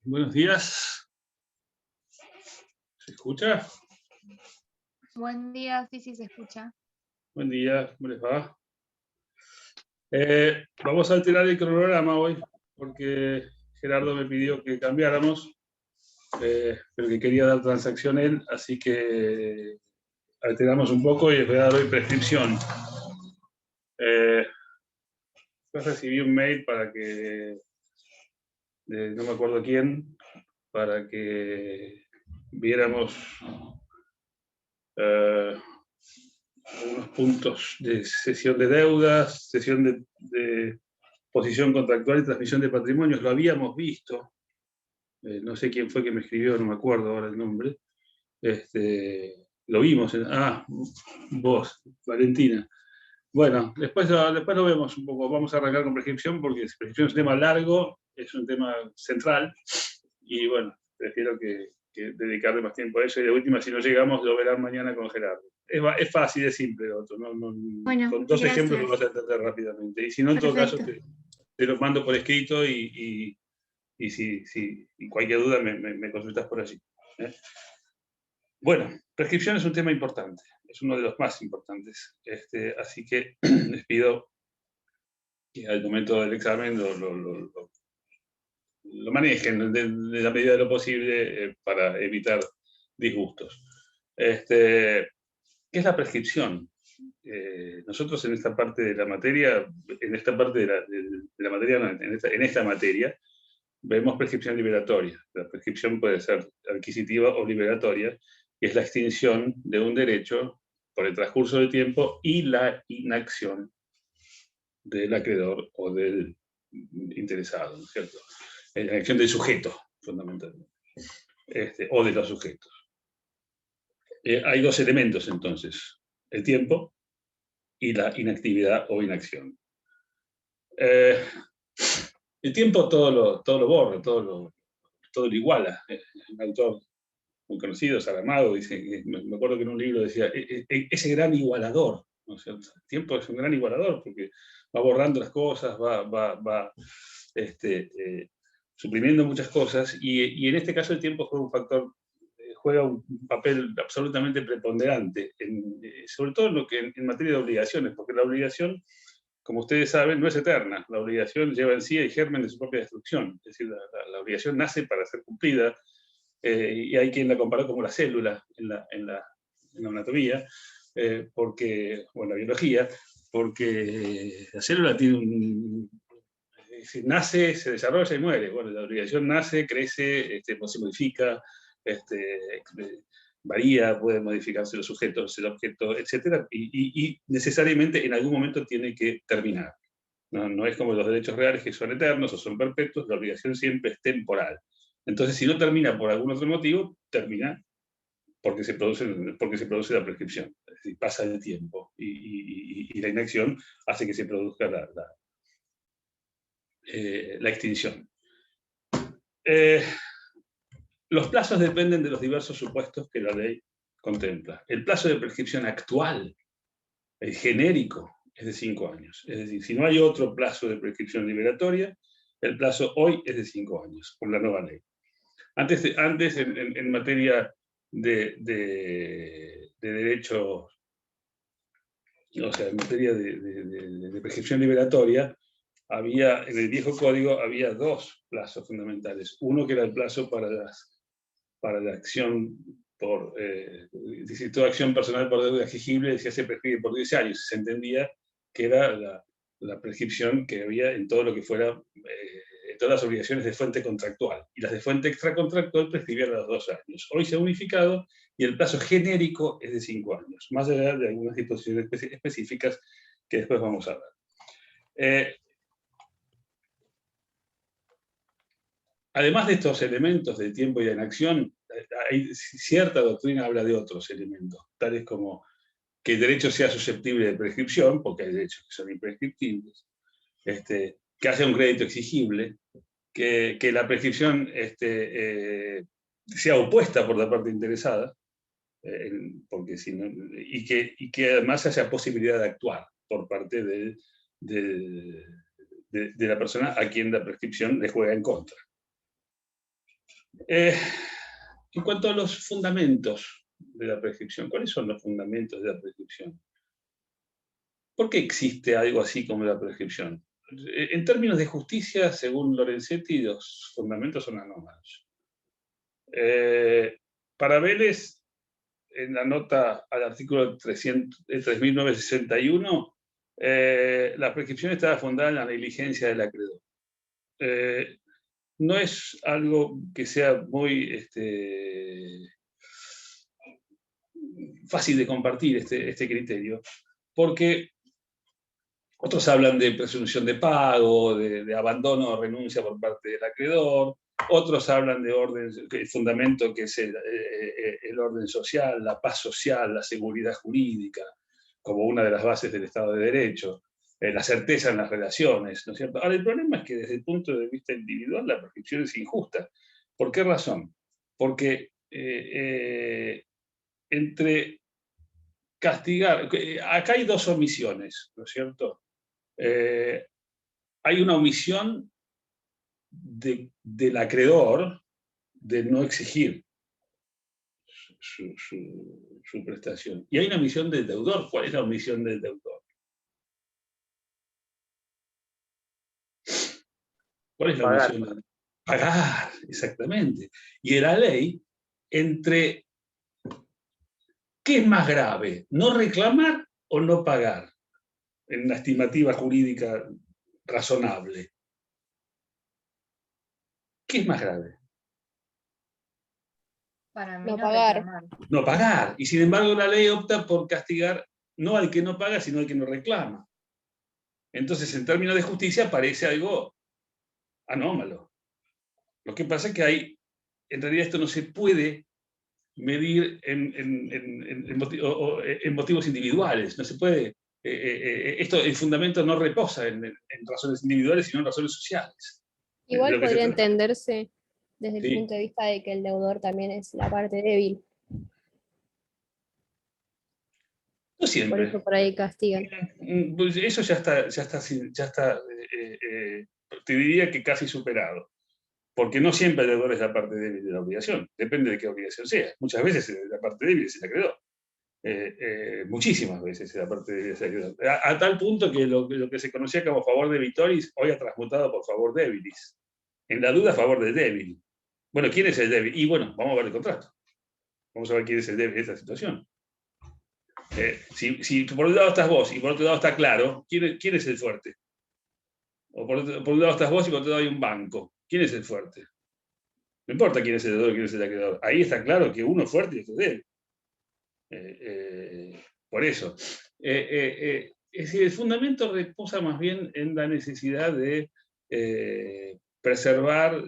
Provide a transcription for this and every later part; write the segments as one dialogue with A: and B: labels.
A: Buenos días. ¿Se escucha?
B: Buen día, sí, se escucha.
A: Buen día, ¿cómo les va? Vamos a alterar el cronograma hoy, porque Gerardo me pidió que cambiáramos, pero que quería dar transacción él, así que alteramos un poco y les voy a dar hoy prescripción. Después recibí un mail para que, no me acuerdo quién, para que viéramos unos puntos de cesión de deudas, cesión de posición contractual y transmisión de patrimonios. Lo habíamos visto, no sé quién fue que me escribió, no me acuerdo ahora el nombre. Lo vimos, vos, Valentina. Bueno, después lo vemos un poco. Vamos a arrancar con prescripción, porque prescripción es un tema largo, es un tema central, y bueno, prefiero que dedicarle más tiempo a eso, y de última, si no llegamos, lo verán mañana con Gerardo. Es fácil, es simple, Otto.
B: Bueno,
A: con dos
B: gracias.
A: ejemplos lo vas a entender rápidamente. Y si no, en todo caso, te los mando por escrito, y si cualquier duda me consultas por allí. Bueno, prescripción es un tema importante, es uno de los más importantes. Así que les pido que al momento del examen lo manejen de la medida de lo posible, para evitar disgustos. ¿Qué es la prescripción? Nosotros en esta parte de la materia, en esta materia, vemos prescripción liberatoria. La prescripción puede ser adquisitiva o liberatoria, que es la extinción de un derecho por el transcurso del tiempo y la inacción del acreedor o del interesado, ¿no es cierto? La inacción del sujeto, fundamentalmente, o de los sujetos. Hay dos elementos, entonces: el tiempo y la inactividad o inacción. El tiempo todo lo borra, todo lo iguala. Un autor muy conocido, Saramago, dice, me acuerdo que en un libro decía, ese gran igualador, ¿no es cierto? El tiempo es un gran igualador, porque va borrando las cosas, va suprimiendo muchas cosas, y en este caso el tiempo juega un papel absolutamente preponderante, sobre todo en materia de obligaciones, porque la obligación, como ustedes saben, no es eterna. La obligación lleva en sí el germen de su propia destrucción. Es decir, la obligación nace para ser cumplida, y hay quien la compara como la célula en la anatomía, o en la biología, porque la célula nace, se desarrolla y muere. Bueno, la obligación nace, crece, se modifica, varía, puede modificarse los sujetos, el objeto, etc. Y necesariamente en algún momento tiene que terminar. No es como los derechos reales, que son eternos o son perpetuos. La obligación siempre es temporal. Entonces, si no termina por algún otro motivo, termina porque se produce la prescripción. Es decir, pasa el tiempo, y la inacción hace que se produzca la extinción. Los plazos dependen de los diversos supuestos que la ley contempla. El plazo de prescripción actual, el genérico, es de 5 años. Es decir, si no hay otro plazo de prescripción liberatoria, el plazo hoy es de 5 años, por la nueva ley. Antes en materia de derecho, o sea, en materia de prescripción liberatoria, en el viejo código había dos plazos fundamentales. Uno que era el plazo para la acción por, toda acción personal por deuda exigible, decía, se prescribe por 10 años. Se entendía que era la prescripción que había en todo lo que fuera, todas las obligaciones de fuente contractual. Y las de fuente extracontractual prescribían a los 2 años. Hoy se ha unificado y el plazo genérico es de 5 años, más allá de algunas disposiciones específicas que después vamos a ver. Además de estos elementos del tiempo y de inacción, hay cierta doctrina habla de otros elementos, tales como que el derecho sea susceptible de prescripción, porque hay derechos que son imprescriptibles, que haya un crédito exigible, que la prescripción sea opuesta por la parte interesada, porque si no, y que además haya posibilidad de actuar por parte de la persona a quien la prescripción le juega en contra. En cuanto a los fundamentos de la prescripción, ¿cuáles son los fundamentos de la prescripción? ¿Por qué existe algo así como la prescripción? En términos de justicia, según Lorenzetti, los fundamentos son anómalos. Para Vélez, en la nota al artículo 3961, la prescripción estaba fundada en la negligencia del acreedor. No es algo que sea muy fácil de compartir este criterio, porque otros hablan de presunción de pago, de abandono o renuncia por parte del acreedor, otros hablan de orden, el fundamento que es el orden social, la paz social, la seguridad jurídica, como una de las bases del Estado de Derecho, la certeza en las relaciones, ¿no es cierto? Ahora, el problema es que desde el punto de vista individual la prescripción es injusta. ¿Por qué razón? Porque entre castigar, acá hay dos omisiones, ¿no es cierto? Hay una omisión del acreedor de no exigir su prestación. Y hay una omisión del deudor. ¿Cuál es la omisión del deudor? ¿Cuál es la omisión? Pagar, exactamente. Y en la ley, entre ¿qué es más grave? ¿No reclamar o no pagar? En una estimativa jurídica razonable. ¿Qué es más grave?
B: Para mí
C: No
B: no
C: pagar.
B: reclamar.
A: No pagar. Y sin embargo la ley opta por castigar no al que no paga, sino al que no reclama. Entonces, en términos de justicia, parece algo anómalo. Lo que pasa es que en realidad esto no se puede medir en motivos individuales. No se puede, el fundamento no reposa en razones individuales, sino en razones sociales.
C: Igual podría entenderse desde el
A: Sí.
C: punto de vista de que el deudor también es la parte débil.
A: No
C: Por
A: siempre.
C: eso por ahí castigan.
A: Pues eso ya está te diría que casi superado. Porque no siempre el deudor es la parte débil de la obligación. Depende de qué obligación sea. Muchas veces la parte débil es el acreedor. Muchísimas veces la parte débil es el acreedor. A tal punto que lo que se conocía como favor de vitoris hoy ha transmutado por favor debilis. En la duda, favor de débil. Bueno, ¿quién es el débil? Y bueno, vamos a ver el contrato. Vamos a ver quién es el débil de esta situación. Si por un lado estás vos y por otro lado está claro, ¿quién es el fuerte? O por un lado estás vos y por otro lado hay un banco. ¿Quién es el fuerte? No importa quién es el deudor y quién es el acreedor. Ahí está claro que uno es fuerte y otro es débil. Por eso. Es decir, el fundamento reposa más bien en la necesidad de preservar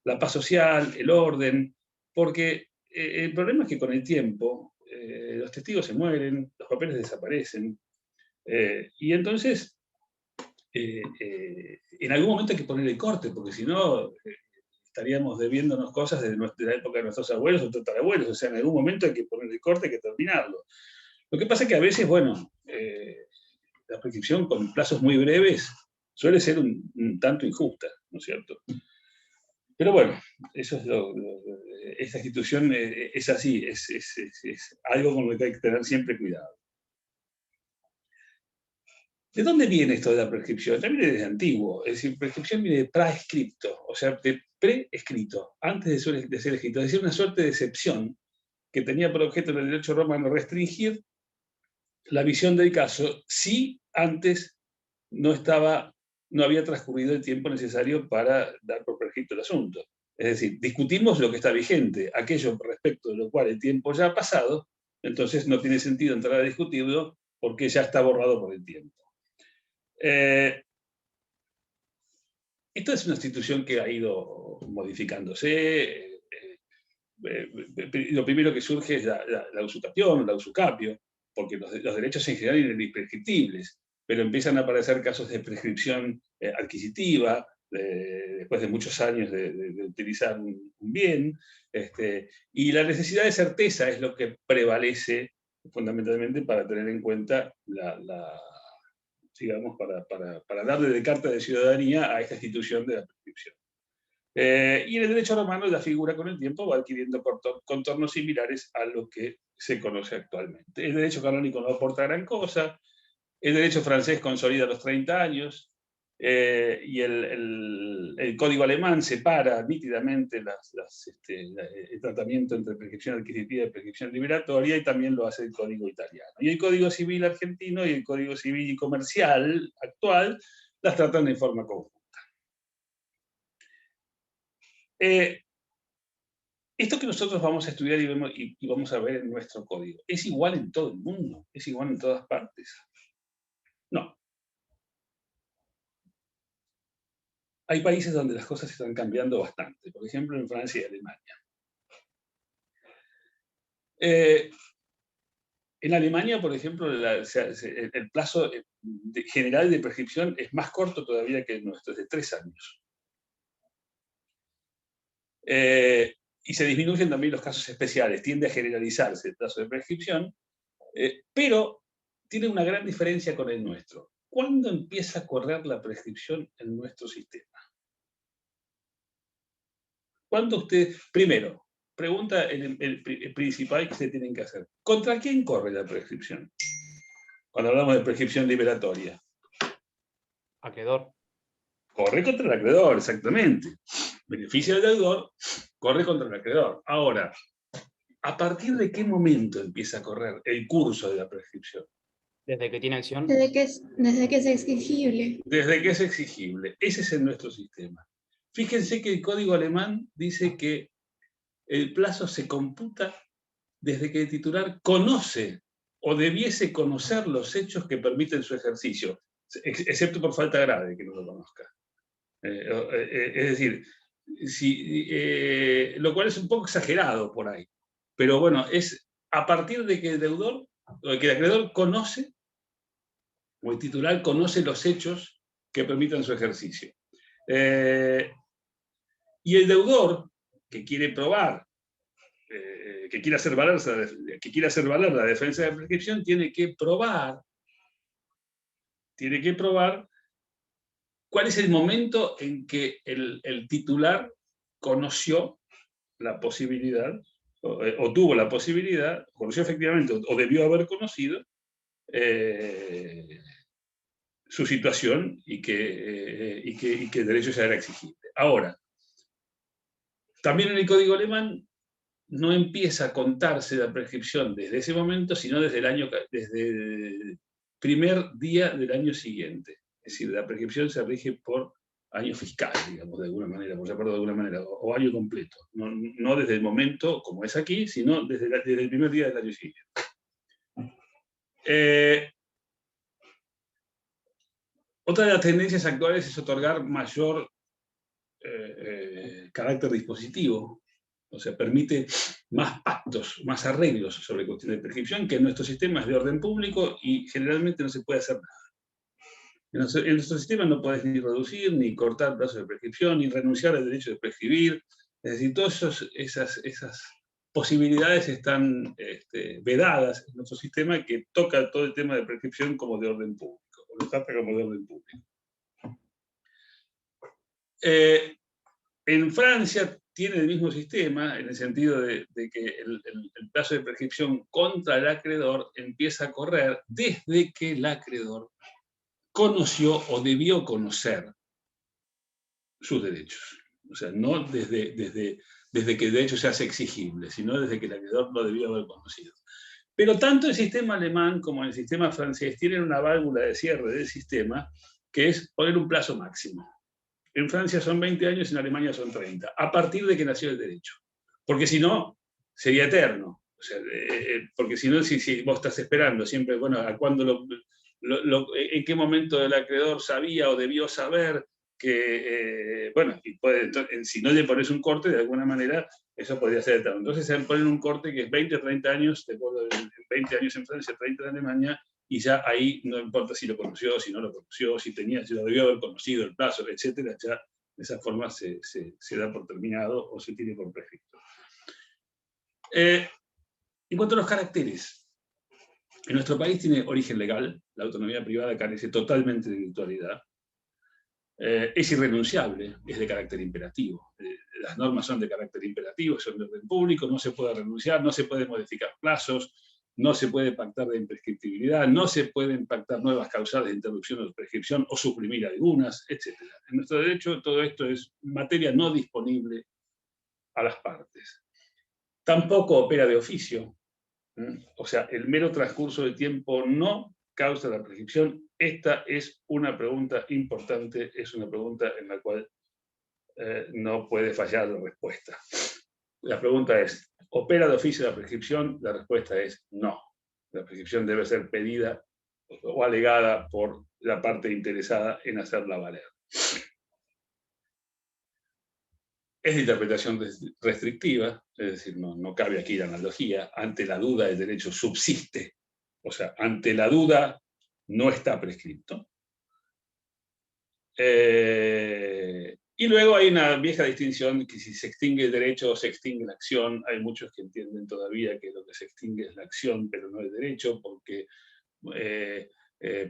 A: la paz social, el orden, porque el problema es que con el tiempo los testigos se mueren, los papeles desaparecen, y entonces en algún momento hay que poner el corte, porque si no estaríamos debiéndonos cosas de la época de nuestros abuelos o tatarabuelos. O sea, en algún momento hay que poner el corte, hay que terminarlo. Lo que pasa es que a veces, bueno, la prescripción con plazos muy breves suele ser un tanto injusta, ¿no es cierto? Pero bueno, eso es esta institución es así, es algo con lo que hay que tener siempre cuidado. ¿De dónde viene esto de la prescripción? Ya viene desde antiguo, es decir, prescripción viene de praescripto, o sea, de preescrito, antes de ser escrito, es decir, una suerte de excepción que tenía por objeto en el derecho romano restringir la visión del caso si antes no había transcurrido el tiempo necesario para dar por prescrito el asunto. Es decir, discutimos lo que está vigente, aquello respecto de lo cual el tiempo ya ha pasado, entonces no tiene sentido entrar a discutirlo porque ya está borrado por el tiempo. Esta es una institución que ha ido modificándose. Lo primero que surge es la usucapión, la usucapio, porque los derechos en general eran imprescriptibles, pero empiezan a aparecer casos de prescripción adquisitiva, después de muchos años de utilizar un bien, y la necesidad de certeza es lo que prevalece fundamentalmente para tener en cuenta digamos, para darle de carta de ciudadanía a esta institución de la prescripción. Y en el derecho romano la figura con el tiempo va adquiriendo contornos similares a lo que se conoce actualmente. El derecho canónico no aporta gran cosa, el derecho francés consolida los 30 años, y el código alemán separa nítidamente el tratamiento entre prescripción adquisitiva y prescripción liberatoria, y también lo hace el código italiano. Y el código civil argentino y el código civil y comercial actual las tratan de forma conjunta. Esto que nosotros vamos a estudiar y vamos a ver en nuestro código, ¿es igual en todo el mundo? ¿Es igual en todas partes? No. Hay países donde las cosas están cambiando bastante, por ejemplo en Francia y Alemania. En Alemania, por ejemplo, el plazo general de prescripción es más corto todavía que el nuestro, es de 3 años. Y se disminuyen también los casos especiales, tiende a generalizarse el plazo de prescripción, pero tiene una gran diferencia con el nuestro. ¿Cuándo empieza a correr la prescripción en nuestro sistema? ¿Cuándo usted, primero, pregunta el principal que se tienen que hacer? ¿Contra quién corre la prescripción? Cuando hablamos de prescripción liberatoria.
D: Acreedor.
A: Corre contra el acreedor, exactamente. Beneficia al deudor, corre contra el acreedor. Ahora, ¿a partir de qué momento empieza a correr el curso de la prescripción?
D: Desde que tiene acción.
E: Desde que es exigible.
A: Desde que es exigible. Ese es nuestro sistema. Fíjense que el código alemán dice que el plazo se computa desde que el titular conoce o debiese conocer los hechos que permiten su ejercicio, excepto por falta grave que no lo conozca. Es decir, lo cual es un poco exagerado por ahí. Pero bueno, es a partir de que el deudor, o que el acreedor conoce, o el titular conoce los hechos que permitan su ejercicio. Y el deudor, que quiere probar, que quiere hacer valer la defensa de la prescripción, tiene que probar cuál es el momento en que el titular conoció la posibilidad, o tuvo la posibilidad, conoció efectivamente, o debió haber conocido su situación y que el derecho ya era exigible. Ahora, también en el código alemán no empieza a contarse la prescripción desde ese momento, sino desde el primer día del año siguiente. Es decir, la prescripción se rige por año fiscal, digamos, de alguna manera, por llamarlo de alguna manera, o año completo. No desde el momento, como es aquí, sino desde el primer día del año siguiente. Otra de las tendencias actuales es otorgar mayor carácter dispositivo, o sea, permite más pactos, más arreglos sobre cuestiones de prescripción, que en nuestro sistema es de orden público y generalmente no se puede hacer nada. En nuestro sistema no podés ni reducir, ni cortar plazos de prescripción, ni renunciar al derecho de prescribir. Es decir, todas esas posibilidades están vedadas en nuestro sistema, que toca todo el tema de prescripción como de orden público, o lo trata como de orden público. En Francia tiene el mismo sistema, en el sentido de que el plazo de prescripción contra el acreedor empieza a correr desde que el acreedor conoció o debió conocer sus derechos. O sea, no desde que el derecho se hace exigible, sino desde que el acreedor lo debió haber conocido. Pero tanto el sistema alemán como el sistema francés tienen una válvula de cierre del sistema, que es poner un plazo máximo. En Francia son 20 años, en Alemania son 30, a partir de que nació el derecho. Porque si no, sería eterno. O sea, porque si no, si vos estás esperando siempre, bueno, a cuándo en qué momento el acreedor sabía o debió saber que, bueno, si no le pones un corte, de alguna manera, eso podría ser eterno. Entonces se ponen un corte que es 20 o 30 años, de acuerdo, 20 años en Francia, 30 en Alemania, y ya ahí no importa si lo conoció, si no lo conoció, si lo debió haber conocido, el plazo, etcétera, ya de esa forma se da por terminado o se tiene por prescrito. En cuanto a los caracteres, en nuestro país tiene origen legal, la autonomía privada carece totalmente de virtualidad. es irrenunciable, es de carácter imperativo. Las normas son de carácter imperativo, son de orden público, no se puede renunciar, no se pueden modificar plazos, no se puede pactar de imprescriptibilidad, no se pueden pactar nuevas causales de interrupción o prescripción o suprimir algunas, etc. En nuestro derecho todo esto es materia no disponible a las partes. Tampoco opera de oficio. O sea, el mero transcurso del tiempo no causa la prescripción. Esta es una pregunta importante, es una pregunta en la cual no puede fallar la respuesta. La pregunta es, ¿opera de oficio la prescripción? La respuesta es no. La prescripción debe ser pedida o alegada por la parte interesada en hacerla valer. Es de interpretación restrictiva, es decir, no cabe aquí la analogía. Ante la duda el derecho subsiste. O sea, ante la duda no está prescripto. Y luego hay una vieja distinción que si se extingue el derecho o se extingue la acción. Hay muchos que entienden todavía que lo que se extingue es la acción, pero no el derecho, porque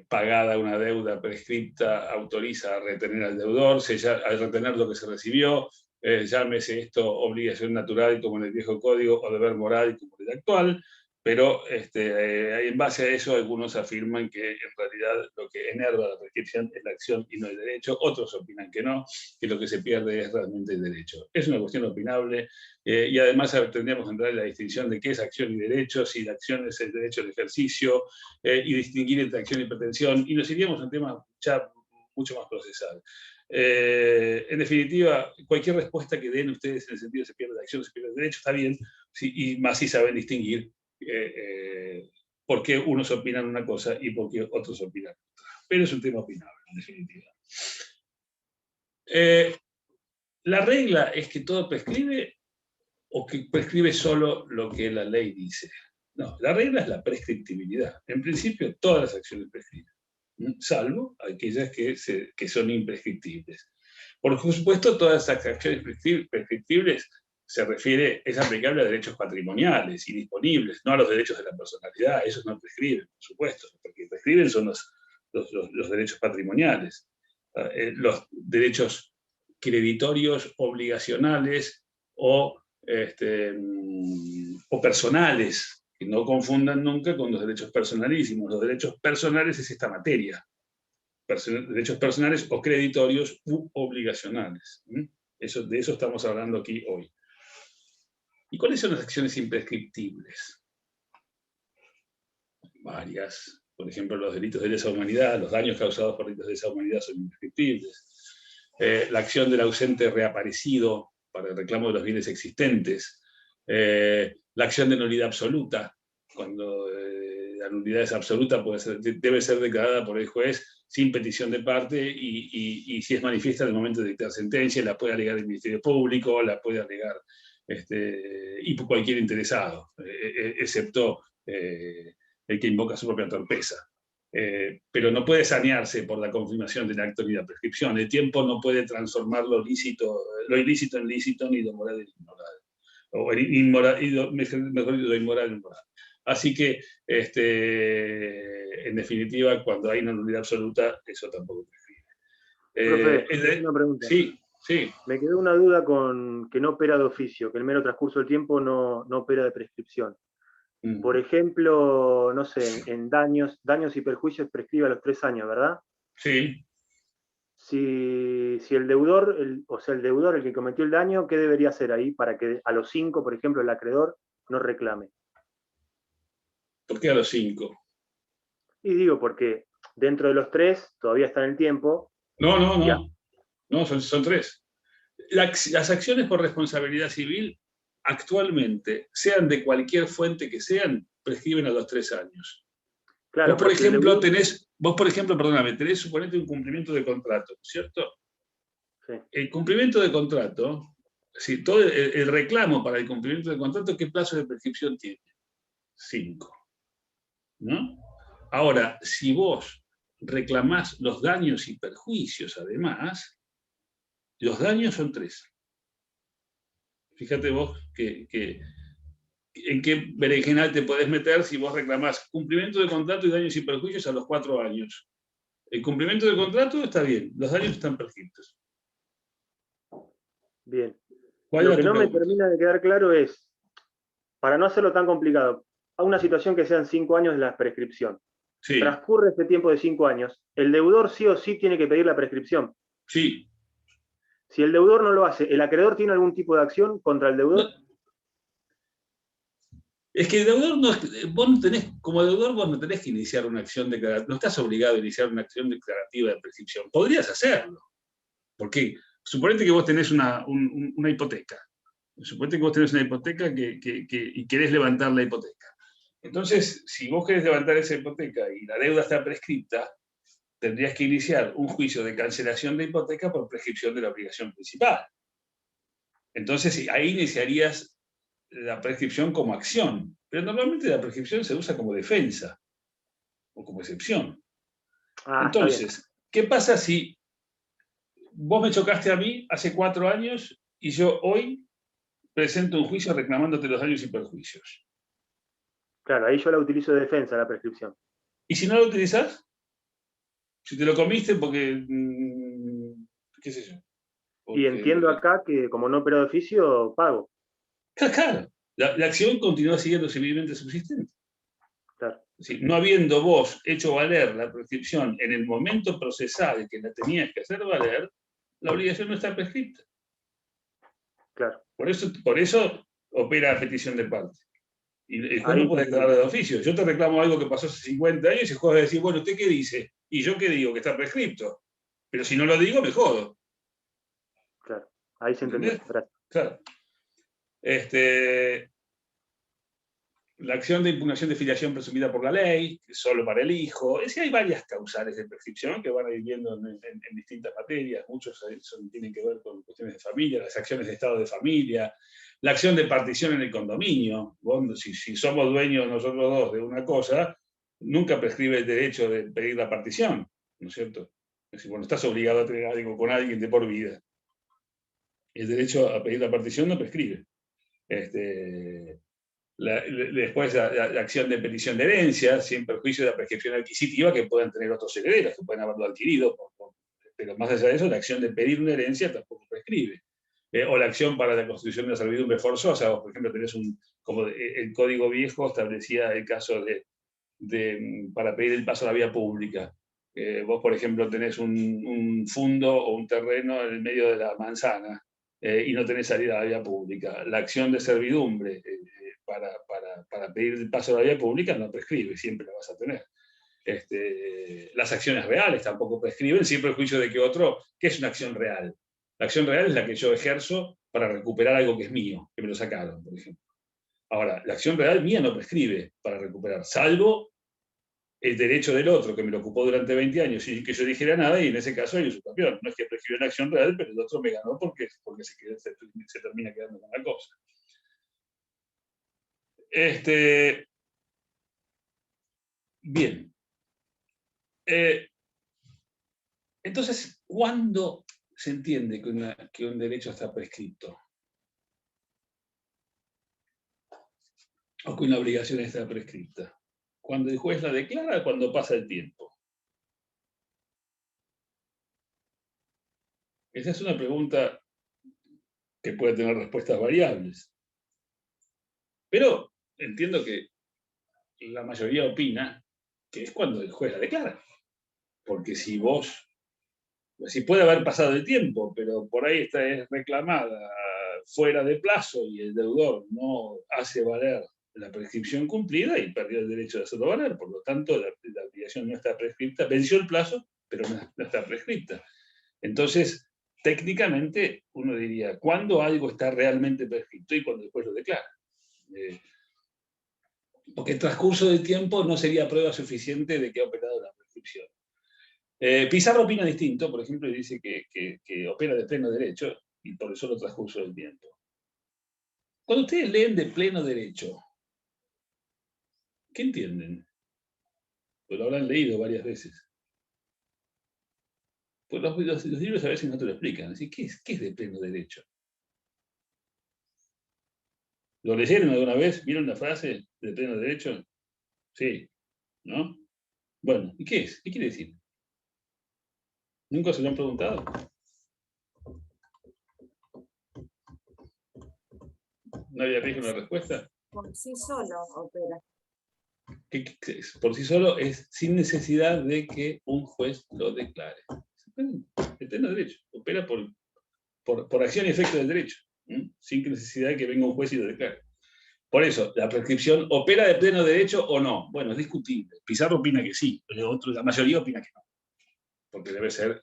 A: pagada una deuda prescripta autoriza a retener al deudor, a retener lo que se recibió, llámese esto obligación natural como en el viejo código o deber moral como en el actual. Pero en base a eso algunos afirman que en realidad lo que enerva la prescripción es la acción y no el derecho. Otros opinan que no, que lo que se pierde es realmente el derecho. Es una cuestión opinable y además tendríamos que entrar en la distinción de qué es acción y derecho, si la acción es el derecho al ejercicio y distinguir entre acción y pretensión. Y nos iríamos a un tema ya mucho más procesal. En definitiva, cualquier respuesta que den ustedes en el sentido de se pierde la acción, se pierde el derecho, está bien, sí, y más si saben distinguir por qué unos opinan una cosa y por qué otros opinan otra. Pero es un tema opinable, en definitiva. La regla es que todo prescribe o que prescribe solo lo que la ley dice. No, la regla es la prescriptibilidad. En principio, todas las acciones prescriben, salvo aquellas que son imprescriptibles. Por supuesto, todas esas acciones prescriptibles es aplicable a derechos patrimoniales y disponibles, no a los derechos de la personalidad. Esos no prescriben, por supuesto. Los que prescriben son los derechos patrimoniales. Los derechos creditorios, obligacionales o personales, que no confundan nunca con los derechos personalísimos. Los derechos personales es esta materia. Derechos personales o creditorios u obligacionales. De eso estamos hablando aquí hoy. ¿Y cuáles son las acciones imprescriptibles? Varias. Por ejemplo, los delitos de lesa humanidad, los daños causados por delitos de lesa humanidad son imprescriptibles. La acción del ausente reaparecido para el reclamo de los bienes existentes. La acción de nulidad absoluta, cuando la nulidad es absoluta, debe ser declarada por el juez sin petición de parte y si es manifiesta en el momento de dictar sentencia, la puede alegar el Ministerio Público, la puede alegar y por cualquier interesado, excepto el que invoca su propia torpeza. Pero no puede sanearse por la confirmación de la acto ni la prescripción. El tiempo no puede transformar lo ilícito en lícito, ni lo moral en inmoral. O mejor dicho, lo inmoral en moral. Así que, en definitiva, cuando hay una nulidad absoluta, eso tampoco prescribe.
F: Profe, una pregunta.
A: Sí, sí.
F: Me quedó una duda con que no opera de oficio, que el mero transcurso del tiempo no opera de prescripción. Por ejemplo, no sé, en daños y perjuicios prescribe a los 3 años, ¿verdad?
A: Sí.
F: Si el deudor, el que cometió el daño, ¿qué debería hacer ahí para que a los 5, por ejemplo, el acreedor no reclame?
A: ¿Por qué a los 5?
F: Y digo, porque dentro de los 3 todavía está en el tiempo.
A: No, son 3. Las acciones por responsabilidad civil actualmente, sean de cualquier fuente que sean, prescriben a los 3 años.
F: Claro,
A: Vos, por ejemplo, tenés, suponete, un cumplimiento de contrato, ¿cierto?
F: Sí.
A: El cumplimiento de contrato, todo el reclamo para el cumplimiento de contrato, ¿qué plazo de prescripción tiene? 5. ¿No? Ahora, si vos reclamás los daños y perjuicios, además, los daños son 3. Fíjate vos en qué berenjenal te podés meter si vos reclamás cumplimiento de contrato y daños y perjuicios a los 4 años. El cumplimiento del contrato está bien, los daños están prescriptos.
F: Bien.
A: ¿Cuál
F: Lo
A: era
F: que
A: tu
F: no me
A: pregunta?
F: termina de quedar claro es, para no hacerlo tan complicado, a una situación que sean 5 años de la prescripción.
A: Sí,
F: Transcurre este tiempo de 5 años, el deudor sí o sí tiene que pedir la prescripción.
A: sí.
F: Si el deudor no lo hace, ¿el acreedor tiene algún tipo de acción contra el
A: No,
F: deudor?
A: es que el deudor no, vos no tenés, como deudor vos no tenés que iniciar una acción declarativa, no estás obligado a iniciar una acción declarativa de prescripción. Podrías hacerlo, porque suponete que vos tenés una hipoteca. Suponete que vos tenés una hipoteca y querés levantar la hipoteca. Entonces, si vos querés levantar esa hipoteca y la deuda está prescripta, tendrías que iniciar un juicio de cancelación de hipoteca por prescripción de la obligación principal. Entonces, ahí iniciarías la prescripción como acción, pero normalmente la prescripción se usa como defensa o como excepción.
F: Ah, está bien.
A: Entonces, ¿qué pasa si vos me chocaste a mí hace 4 años y yo hoy presento un juicio reclamándote los daños y perjuicios?
F: Claro, ahí yo la utilizo de defensa, la prescripción.
A: ¿Y si no lo utilizás? Si te lo comiste porque, qué sé yo.
F: Y entiendo
A: Porque,
F: acá que como no opero de oficio, pago.
A: claro, la acción continúa siguiendo civilmente subsistente.
F: Claro,
A: Es decir, no habiendo vos hecho valer la prescripción en el momento procesal que la tenías que hacer valer, la obligación no está prescripta.
F: claro.
A: Por eso opera a petición de parte. Y el juez no
F: Ahí te
A: puede
F: entiendo.
A: declarar de oficio. Yo te reclamo algo que pasó hace 50 años y el juez va a decir, bueno, ¿usted qué dice? Y yo qué digo, que está prescripto. Pero si no lo digo, me jodo.
F: Claro, ahí se entendió.
A: ¿Entendés?
F: Gracias.
A: Claro. La acción de impugnación de filiación presumida por la ley, que es solo para el hijo. Es decir, hay varias causales de prescripción que van a ir viendo en distintas materias. Muchos tienen que ver con cuestiones de familia, las acciones de estado de familia, la acción de partición en el condominio. Vos, si somos dueños nosotros dos de una cosa, nunca prescribe el derecho de pedir la partición, ¿no es cierto? Es decir, bueno, estás obligado a tener algo con alguien de por vida. El derecho a pedir la partición no prescribe. Después la acción de petición de herencia, sin perjuicio de la prescripción adquisitiva que puedan tener otros herederos, que pueden haberlo adquirido, pero más allá de eso, la acción de pedir una herencia tampoco prescribe. O la acción para la constitución de la servidumbre forzosa, o por ejemplo tenés como el Código Viejo establecía el caso para pedir el paso a la vía pública. Vos, por ejemplo, tenés un fundo o un terreno en el medio de la manzana y no tenés salida a la vía pública. La acción de servidumbre para pedir el paso a la vía pública no prescribe, siempre la vas a tener. Las acciones reales tampoco prescriben, siempre el juicio de que otro, ¿qué es una acción real? La acción real es la que yo ejerzo para recuperar algo que es mío, que me lo sacaron, por ejemplo. Ahora, la acción real mía no prescribe para recuperar, salvo el derecho del otro que me lo ocupó durante 20 años y que yo dijera nada, y en ese caso hay usurpación. No es que prescribe una acción real, pero el otro me ganó porque se termina quedando con la cosa. Bien. Entonces, ¿cuándo se entiende que un derecho está prescripto? O que una obligación está prescripta. Cuando el juez la declara, cuando pasa el tiempo. Esa es una pregunta que puede tener respuestas variables. Pero entiendo que la mayoría opina que es cuando el juez la declara. Porque si puede haber pasado el tiempo, pero por ahí es reclamada fuera de plazo y el deudor no hace valer la prescripción cumplida y perdió el derecho de hacerlo valer. Por lo tanto, la obligación no está prescripta. Venció el plazo, pero no está prescripta. Entonces, técnicamente, uno diría, ¿cuándo algo está realmente prescripto y cuando después lo declara? Porque el transcurso del tiempo no sería prueba suficiente de que ha operado la prescripción. Pizarro opina distinto, por ejemplo, y dice que opera de pleno derecho y por el solo transcurso del tiempo. Cuando ustedes leen de pleno derecho, ¿qué entienden? Pues lo habrán leído varias veces. Pues los libros a veces no te lo explican. Así, ¿qué es de pleno derecho? ¿Lo leyeron alguna vez? ¿Vieron la frase de pleno derecho? Sí, ¿no? Bueno, ¿y qué es? ¿Qué quiere decir? ¿Nunca se lo han preguntado? ¿No había riesgo en la respuesta?
G: Por sí solo opera.
A: Por sí solo es sin necesidad de que un juez lo declare. El pleno derecho. Opera por acción y efecto del derecho, sin necesidad de que venga un juez y lo declare. Por eso, ¿la prescripción opera de pleno derecho o no? Bueno, es discutible. Pizarro opina que sí, pero la mayoría opina que no. Porque debe ser,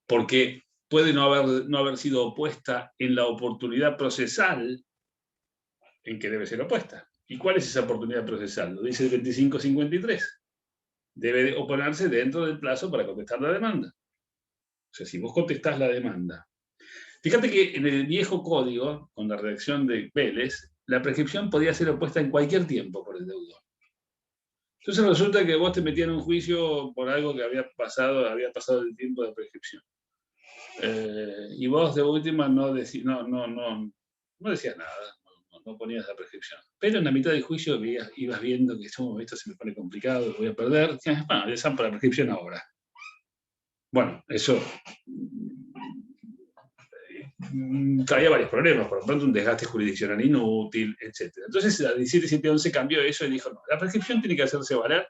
A: porque puede no haber sido opuesta en la oportunidad procesal en que debe ser opuesta. ¿Y cuál es esa oportunidad procesal? Lo dice el 2553. Debe oponerse dentro del plazo para contestar la demanda. O sea, si vos contestás la demanda. Fíjate que en el viejo código, con la redacción de Vélez, la prescripción podía ser opuesta en cualquier tiempo por el deudor. Entonces resulta que vos te metías en un juicio por algo que había pasado el tiempo de prescripción. Y vos de última no decías nada, no ponías la prescripción. Pero en la mitad del juicio ibas viendo que esto se me pone complicado, voy a perder. Bueno, le zampo la prescripción ahora. Bueno, eso traía varios problemas, por lo tanto un desgaste jurisdiccional inútil, etc. Entonces la 17711 cambió eso y dijo, no, la prescripción tiene que hacerse valer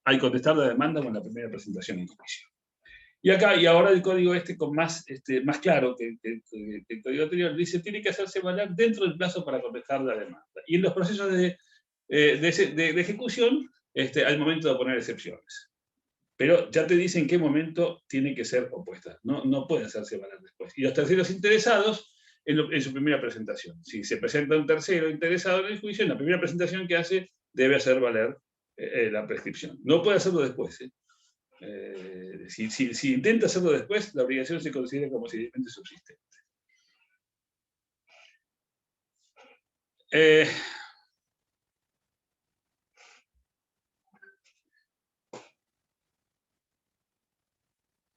A: al contestar la demanda con la primera presentación en juicio. Y ahora el código más claro que el código anterior dice, tiene que hacerse valer dentro del plazo para contestar la demanda. Y en los procesos de ejecución, al momento de poner excepciones. Pero ya te dice en qué momento tiene que ser opuesta. No puede hacerse valer después. Y los terceros interesados, en su primera presentación. Si se presenta un tercero interesado en el juicio, en la primera presentación que hace, debe hacer valer la prescripción. No puede hacerlo después. Si intenta hacerlo después, la obligación se considera como cedilmente subsistente.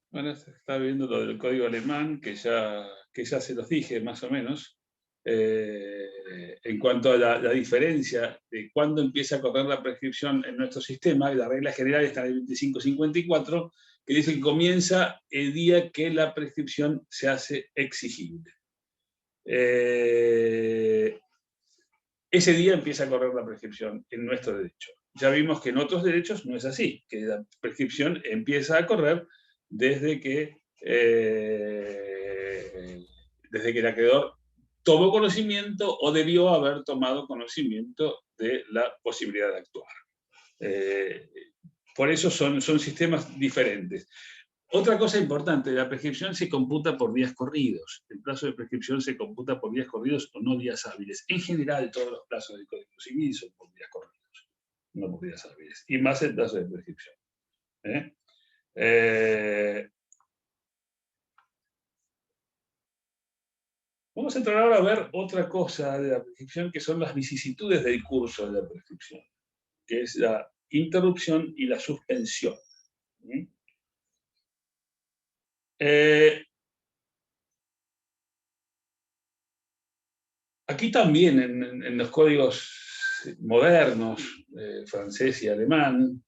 A: Bueno, está viendo lo del código alemán, que ya se los dije más o menos, en cuanto a la diferencia de cuándo empieza a correr la prescripción en nuestro sistema. La regla general está en el 2554, que dice que comienza el día que la prescripción se hace exigible. Ese día empieza a correr la prescripción en nuestro derecho. Ya vimos que en otros derechos no es así, que la prescripción empieza a correr desde que el acreedor tomó conocimiento o debió haber tomado conocimiento de la posibilidad de actuar. Por eso son sistemas diferentes. Otra cosa importante, la prescripción se computa por días corridos. El plazo de prescripción se computa por días corridos o no días hábiles. En general, todos los plazos del Código Civil son por días corridos, no por días hábiles. Y más el plazo de prescripción. Vamos a entrar ahora a ver otra cosa de la prescripción, que son las vicisitudes del curso de la prescripción, que es la interrupción y la suspensión. Aquí también, en los códigos modernos, francés y alemán,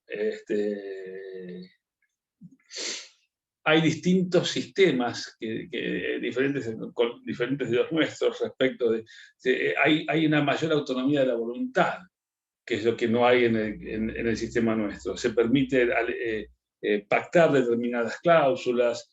A: hay distintos sistemas diferentes de los nuestros respecto hay una mayor autonomía de la voluntad, que es lo que no hay en el sistema nuestro. Se permite pactar determinadas cláusulas,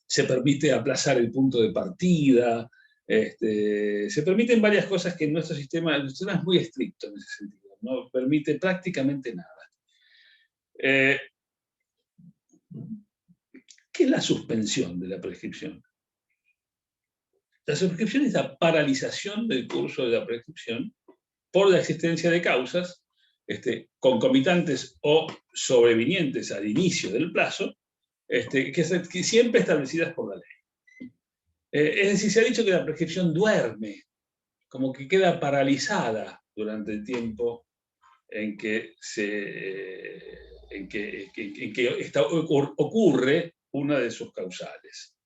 A: se permite aplazar el punto de partida, se permiten varias cosas que en nuestro sistema es muy estricto en ese sentido, no permite prácticamente nada. ¿Qué es la suspensión de la prescripción? La suspensión es la paralización del curso de la prescripción por la existencia de causas concomitantes o sobrevinientes al inicio del plazo, que siempre establecidas por la ley. Es decir, se ha dicho que la prescripción duerme, como que queda paralizada durante el tiempo en que ocurre una de sus causales.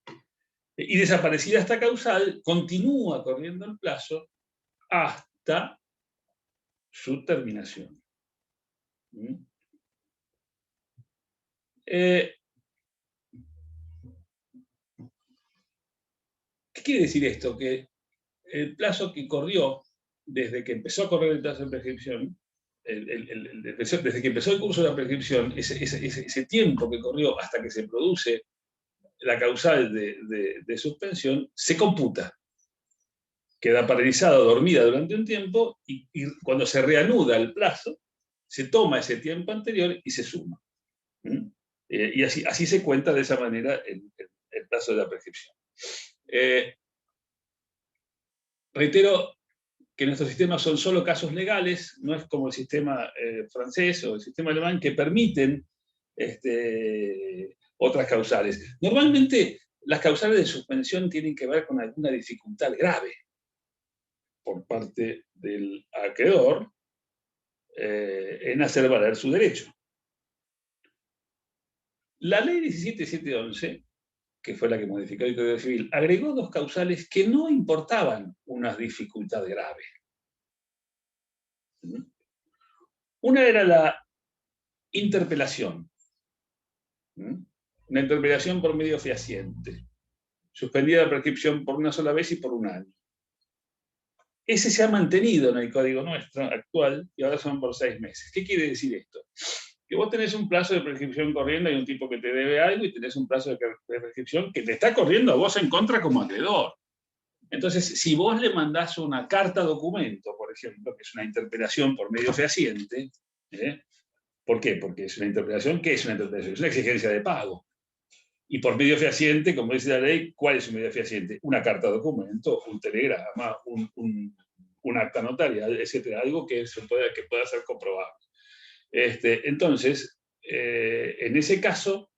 A: Y desaparecida esta causal, continúa corriendo el plazo hasta su terminación. ¿Qué quiere decir esto? Que el plazo que corrió, desde que empezó a correr el plazo de prescripción, desde que empezó el curso de la prescripción, ese tiempo que corrió hasta que se produce la causal de suspensión, se computa. Queda paralizada, dormida durante un tiempo, y cuando se reanuda el plazo, se toma ese tiempo anterior y se suma. Y así se cuenta de esa manera el plazo de la prescripción. Reitero que nuestros sistemas son solo casos legales, no es como el sistema francés o el sistema alemán, que permiten otras causales. Normalmente las causales de suspensión tienen que ver con alguna dificultad grave por parte del acreedor en hacer valer su derecho. La ley 17.711, que fue la que modificó el Código Civil, agregó dos causales que no importaban una dificultad grave. Una era la interpelación. Una interpelación por medio fehaciente. Suspendida la prescripción por una sola vez y por un año. Ese se ha mantenido en el código nuestro actual y ahora son por 6 meses. ¿Qué quiere decir esto? Que vos tenés un plazo de prescripción corriendo, hay un tipo que te debe algo y tenés un plazo de prescripción que te está corriendo a vos en contra como acreedor. Entonces, si vos le mandás una carta documento, por ejemplo, que es una interpelación por medio fehaciente, ¿por qué? Porque es una interpelación. ¿Qué es una interpelación? Es una exigencia de pago. Y por medio fehaciente, como dice la ley, ¿cuál es un medio fehaciente? Una carta documento, un telegrama, un acta notarial, etcétera, algo que pueda ser comprobable. Entonces, en ese caso,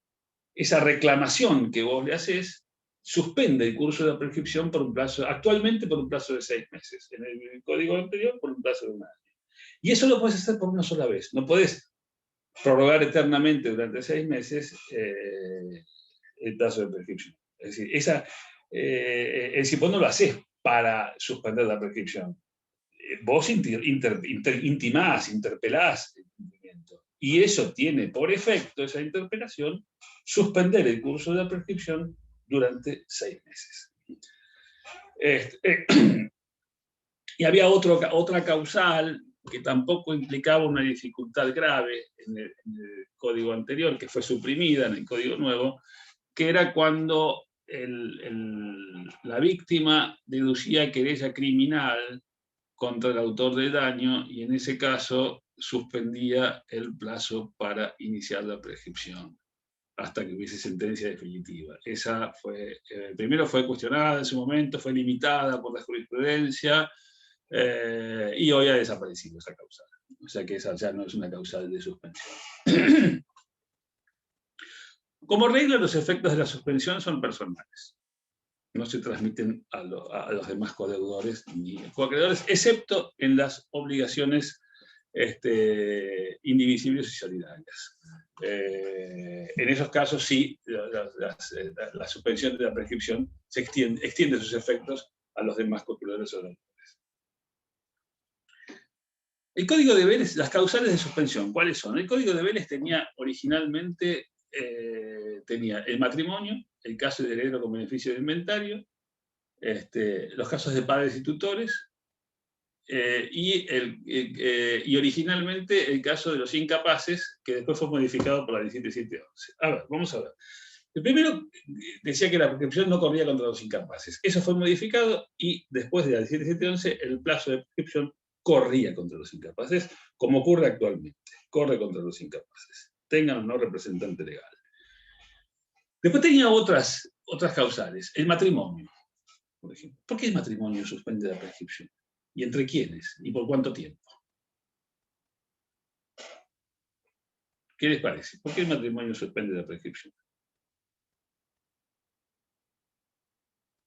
A: esa reclamación que vos le haces suspende el curso de la prescripción por un plazo, actualmente por un plazo de 6 meses, en el código anterior por un plazo de 1 año. Y eso lo puedes hacer por una sola vez, no podés prorrogar eternamente durante 6 meses el plazo de prescripción. Es decir, vos no lo haces para suspender la prescripción. Vos intimás, interpelás el cumplimiento. Y eso tiene por efecto, esa interpelación, suspender el curso de la prescripción durante 6 meses. Y había otra causal que tampoco implicaba una dificultad grave en el código anterior, que fue suprimida en el código nuevo, que era cuando la víctima deducía querella criminal contra el autor del daño, y en ese caso suspendía el plazo para iniciar la prescripción hasta que hubiese sentencia definitiva. Esa fue, primero fue cuestionada en su momento, fue limitada por la jurisprudencia, y hoy ha desaparecido esa causal. O sea que esa ya no es una causal de suspensión. Como regla, los efectos de la suspensión son personales. No se transmiten a los demás codeudores ni coacreedores, excepto en las obligaciones indivisibles y solidarias. En esos casos sí, la suspensión de la prescripción se extiende sus efectos a los demás coacreedores o deudores. El Código de Vélez, las causales de suspensión, ¿cuáles son? El Código de Vélez tenía originalmente el matrimonio, el caso de heredero con beneficio de inventario, los casos de padres y tutores, y originalmente el caso de los incapaces, que después fue modificado por la 17.711. A ver, vamos a ver. El primero decía que la prescripción no corría contra los incapaces. Eso fue modificado y después de la 17.711 el plazo de prescripción corría contra los incapaces, como ocurre actualmente. Corre contra los incapaces, tengan o no representante legal. Después tenía otras causales. El matrimonio, por ejemplo. ¿Por qué el matrimonio suspende la prescripción? ¿Y entre quiénes? ¿Y por cuánto tiempo? ¿Qué les parece? ¿Por qué el matrimonio suspende la prescripción?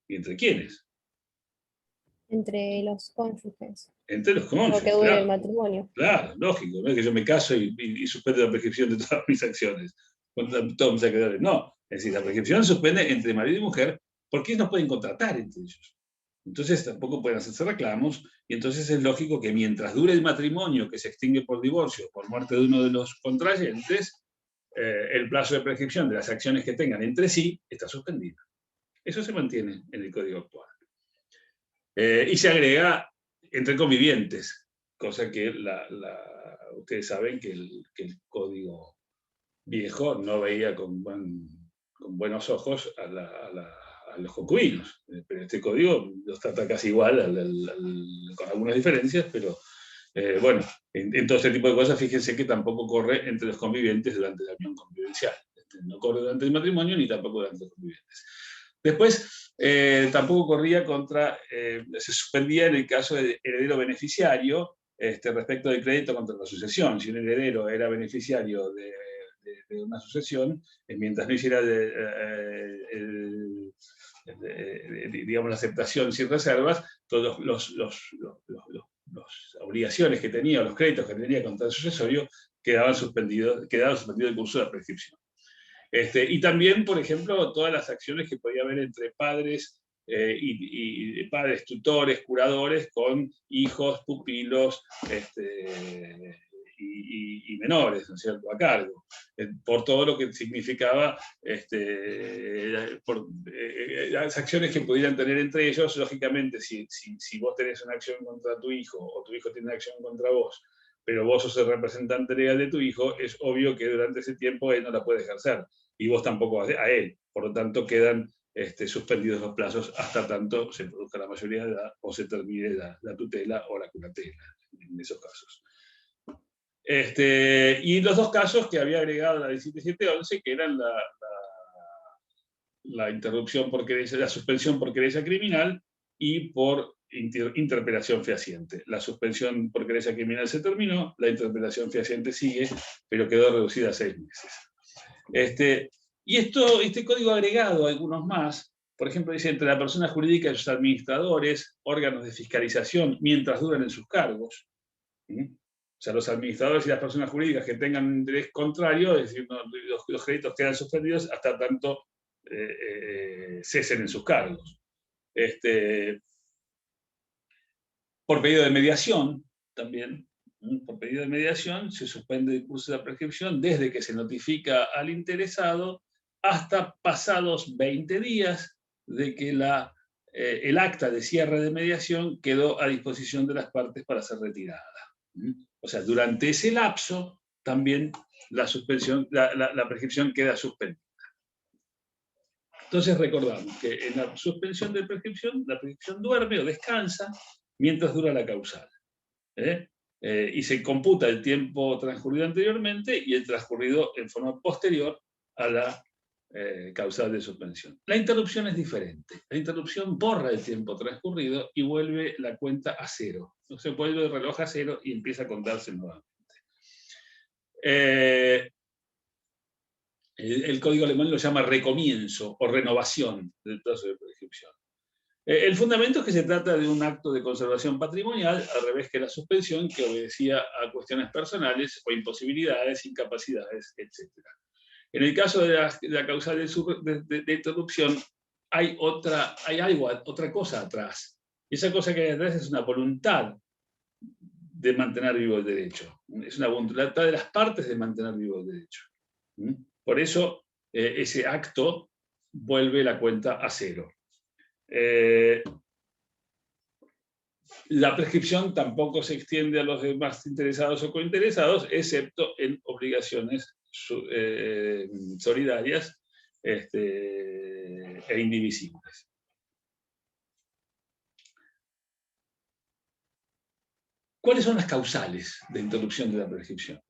A: ¿Y entre quiénes?
C: Entre los cónyuges.
A: Entre los cónyuges.
C: Porque dure el matrimonio.
A: Claro, lógico. No es que yo me caso y suspendo la prescripción de todas mis acciones, contra todos mis acreedores. No. Es decir, la prescripción suspende entre marido y mujer porque ellos no pueden contratar entre ellos. Entonces tampoco pueden hacerse reclamos, y entonces es lógico que mientras dure el matrimonio, que se extingue por divorcio o por muerte de uno de los contrayentes, el plazo de prescripción de las acciones que tengan entre sí está suspendido. Eso se mantiene en el código actual. Y se agrega entre convivientes, cosa que ustedes saben que el código viejo no veía con buenos ojos a los concubinos. Pero este código los trata casi igual, con algunas diferencias, pero bueno, en todo este tipo de cosas, fíjense que tampoco corre entre los convivientes durante la unión convivencial. No corre durante el matrimonio ni tampoco durante los convivientes. Después, tampoco corría se suspendía en el caso de heredero beneficiario respecto del crédito contra la sucesión. Si un heredero era beneficiario de una sucesión, mientras no hiciera digamos, la aceptación sin reservas, todas las obligaciones que tenía, o los créditos que tenía contra el sucesorio, quedaban suspendidos del curso de la prescripción. Y también, por ejemplo, todas las acciones que podía haber entre padres y padres, tutores, curadores, con hijos, pupilos y menores, ¿no es cierto?, a cargo, por todo lo que significaba las acciones que pudieran tener entre ellos. Lógicamente, si vos tenés una acción contra tu hijo, o tu hijo tiene una acción contra vos, pero vos sos el representante legal de tu hijo, es obvio que durante ese tiempo él no la puede ejercer, y vos tampoco a él. Por lo tanto, quedan suspendidos los plazos hasta tanto se produzca la mayoría de edad o se termine la tutela o la curatela, en esos casos. Y los dos casos que había agregado la 17711, que eran la interrupción por querella, la suspensión por querella criminal y por interpelación fehaciente. La suspensión por querella criminal se terminó, la interpelación fehaciente sigue, pero quedó reducida a 6 meses. Y este código agregado, algunos más, por ejemplo, dice entre la persona jurídica y sus administradores, órganos de fiscalización, mientras duran en sus cargos. O sea, los administradores y las personas jurídicas que tengan un interés contrario, es decir, los créditos quedan suspendidos hasta tanto cesen en sus cargos. Por pedido de mediación, también, por pedido de mediación, se suspende el curso de la prescripción desde que se notifica al interesado hasta pasados 20 días de que el acta de cierre de mediación quedó a disposición de las partes para ser retirada. O sea, durante ese lapso también la prescripción queda suspendida. Entonces recordamos que en la suspensión de prescripción, la prescripción duerme o descansa mientras dura la causal. Y se computa el tiempo transcurrido anteriormente y el transcurrido en forma posterior a la causal de suspensión. La interrupción es diferente. La interrupción borra el tiempo transcurrido y vuelve la cuenta a cero. Entonces vuelve el reloj a cero y empieza a contarse nuevamente. El código alemán lo llama recomienzo o renovación del plazo de prescripción. El fundamento es que se trata de un acto de conservación patrimonial, al revés que la suspensión, que obedecía a cuestiones personales o imposibilidades, incapacidades, etc. En el caso de la causal de interrupción, hay otra cosa atrás. Y esa cosa que hay atrás es una voluntad de mantener vivo el derecho. Es una voluntad de las partes de mantener vivo el derecho. Por eso, ese acto vuelve la cuenta a cero. La prescripción tampoco se extiende a los demás interesados o cointeresados, excepto en obligaciones solidarias e indivisibles. ¿Cuáles son las causales de interrupción de la prescripción?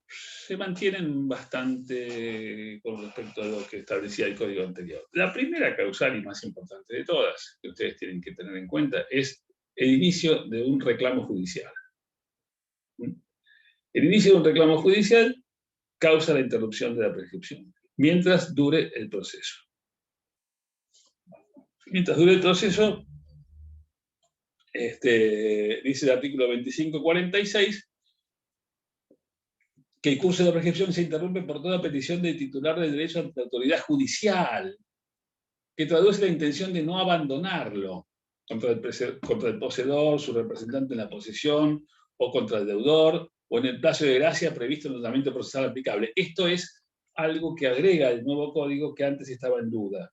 A: Se mantienen bastante con respecto a lo que establecía el código anterior. La primera causal y más importante de todas, que ustedes tienen que tener en cuenta, es el inicio de un reclamo judicial. El inicio de un reclamo judicial causa la interrupción de la prescripción, mientras dure el proceso. Mientras dure el proceso, dice el artículo 2546, que el curso de la prescripción se interrumpe por toda petición del titular del derecho ante la autoridad judicial, que traduce la intención de no abandonarlo contra el poseedor, su representante en la posesión, o contra el deudor, o en el plazo de gracia previsto en el ordenamiento procesal aplicable. Esto es algo que agrega el nuevo código que antes estaba en duda.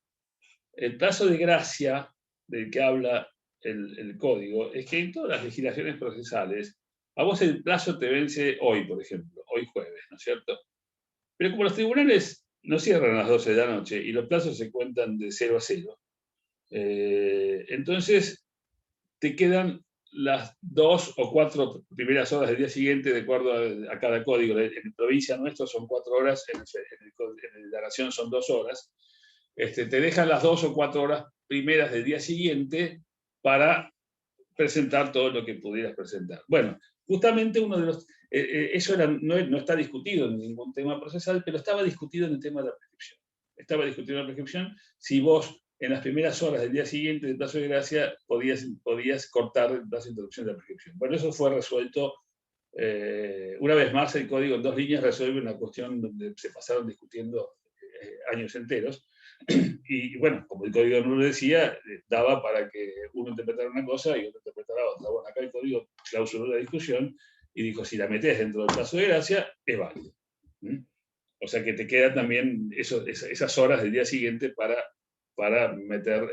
A: El plazo de gracia del que habla el código es que en todas las legislaciones procesales, a vos el plazo te vence hoy, por ejemplo, hoy jueves, ¿no es cierto? Pero como los tribunales no cierran a las 12 de la noche y los plazos se cuentan de 0 a 0, entonces te quedan las 2 o 4 primeras horas del día siguiente, de acuerdo a cada código. En provincia nuestro son 4 horas, en la nación son 2 horas. Te dejan las 2 o 4 horas primeras del día siguiente para presentar todo lo que pudieras presentar. Bueno, justamente uno de los... eso no está discutido en ningún tema procesal, pero estaba discutido en el tema de la prescripción. Estaba discutido en la prescripción si vos en las primeras horas del día siguiente del plazo de gracia podías cortar el plazo de introducción de la prescripción. Bueno, eso fue resuelto. Una vez más, el código en 2 líneas resuelve una cuestión donde se pasaron discutiendo años enteros. Y bueno, como el código no lo decía, daba para que uno interpretara una cosa y otro interpretara otra. Bueno, acá el código clausuró la discusión y dijo, si la metés dentro del plazo de gracia, es válido. O sea que te quedan también esas horas del día siguiente para meter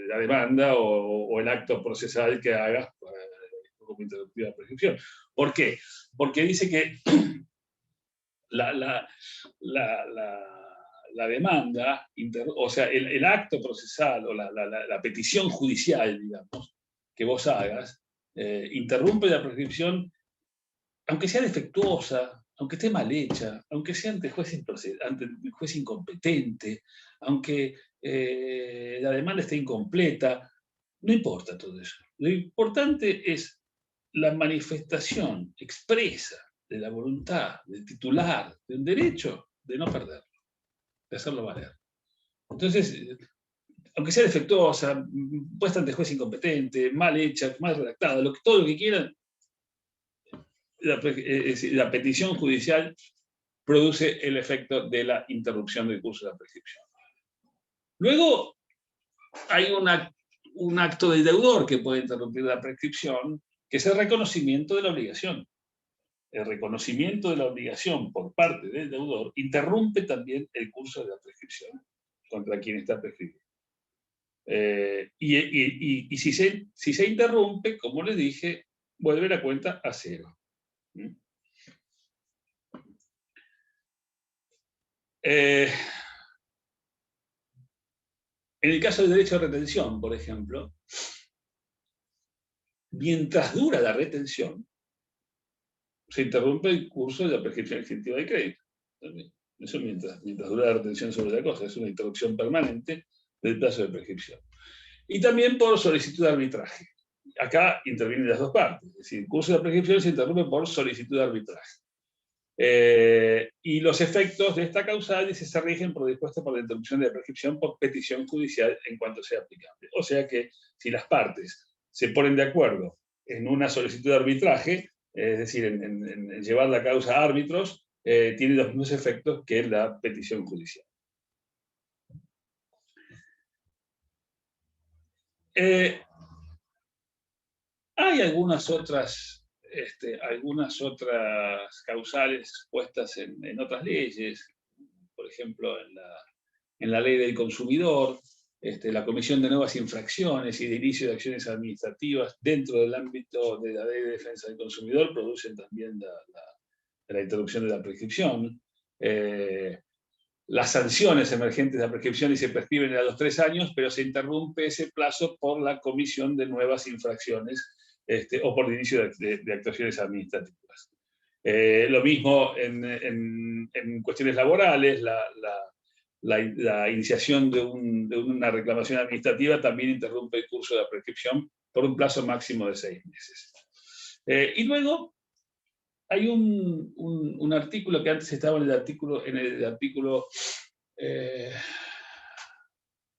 A: la demanda o el acto procesal que hagas como interruptiva de prescripción. ¿Por qué? Porque dice que la demanda, o sea, el acto procesal o la petición judicial, digamos, que vos hagas, interrumpe la prescripción, aunque sea defectuosa, aunque esté mal hecha, aunque sea ante el juez incompetente, aunque la demanda esté incompleta, no importa todo eso. Lo importante es la manifestación expresa de la voluntad del titular del derecho de no perderlo, de hacerlo valer. Entonces, aunque sea defectuosa, puesta ante juez incompetente, mal hecha, mal redactada, todo lo que quieran, la petición judicial produce el efecto de la interrupción del curso de la prescripción. Luego, hay un acto del deudor que puede interrumpir la prescripción, que es el reconocimiento de la obligación. El reconocimiento de la obligación por parte del deudor interrumpe también el curso de la prescripción contra quien está prescribiendo. Y si se interrumpe, como les dije, vuelve la cuenta a 0. En el caso del derecho de retención, por ejemplo, mientras dura la retención, se interrumpe el curso de la prescripción extintiva de crédito. Eso mientras dura la retención sobre la cosa, es una interrupción permanente del plazo de prescripción. Y también por solicitud de arbitraje. Acá intervienen las dos partes, es decir, el curso de la prescripción se interrumpe por solicitud de arbitraje. Y los efectos de esta causal se rigen por lo dispuesto por la interrupción de la prescripción por petición judicial en cuanto sea aplicable. O sea que si las partes se ponen de acuerdo en una solicitud de arbitraje, es decir, en llevar la causa a árbitros, tiene los mismos efectos que la petición judicial. Hay algunas otras causales puestas en otras leyes, por ejemplo, en la ley del consumidor, la comisión de nuevas infracciones y de inicio de acciones administrativas dentro del ámbito de la ley de defensa del consumidor producen también la interrupción de la prescripción. Las sanciones emergentes de la prescripción y se prescriben a los 3 años, pero se interrumpe ese plazo por la comisión de nuevas infracciones o por el inicio de actuaciones administrativas. Lo mismo en cuestiones laborales, la iniciación de una reclamación administrativa también interrumpe el curso de la prescripción por un plazo máximo de 6 meses. Y luego hay un artículo que antes estaba en el artículo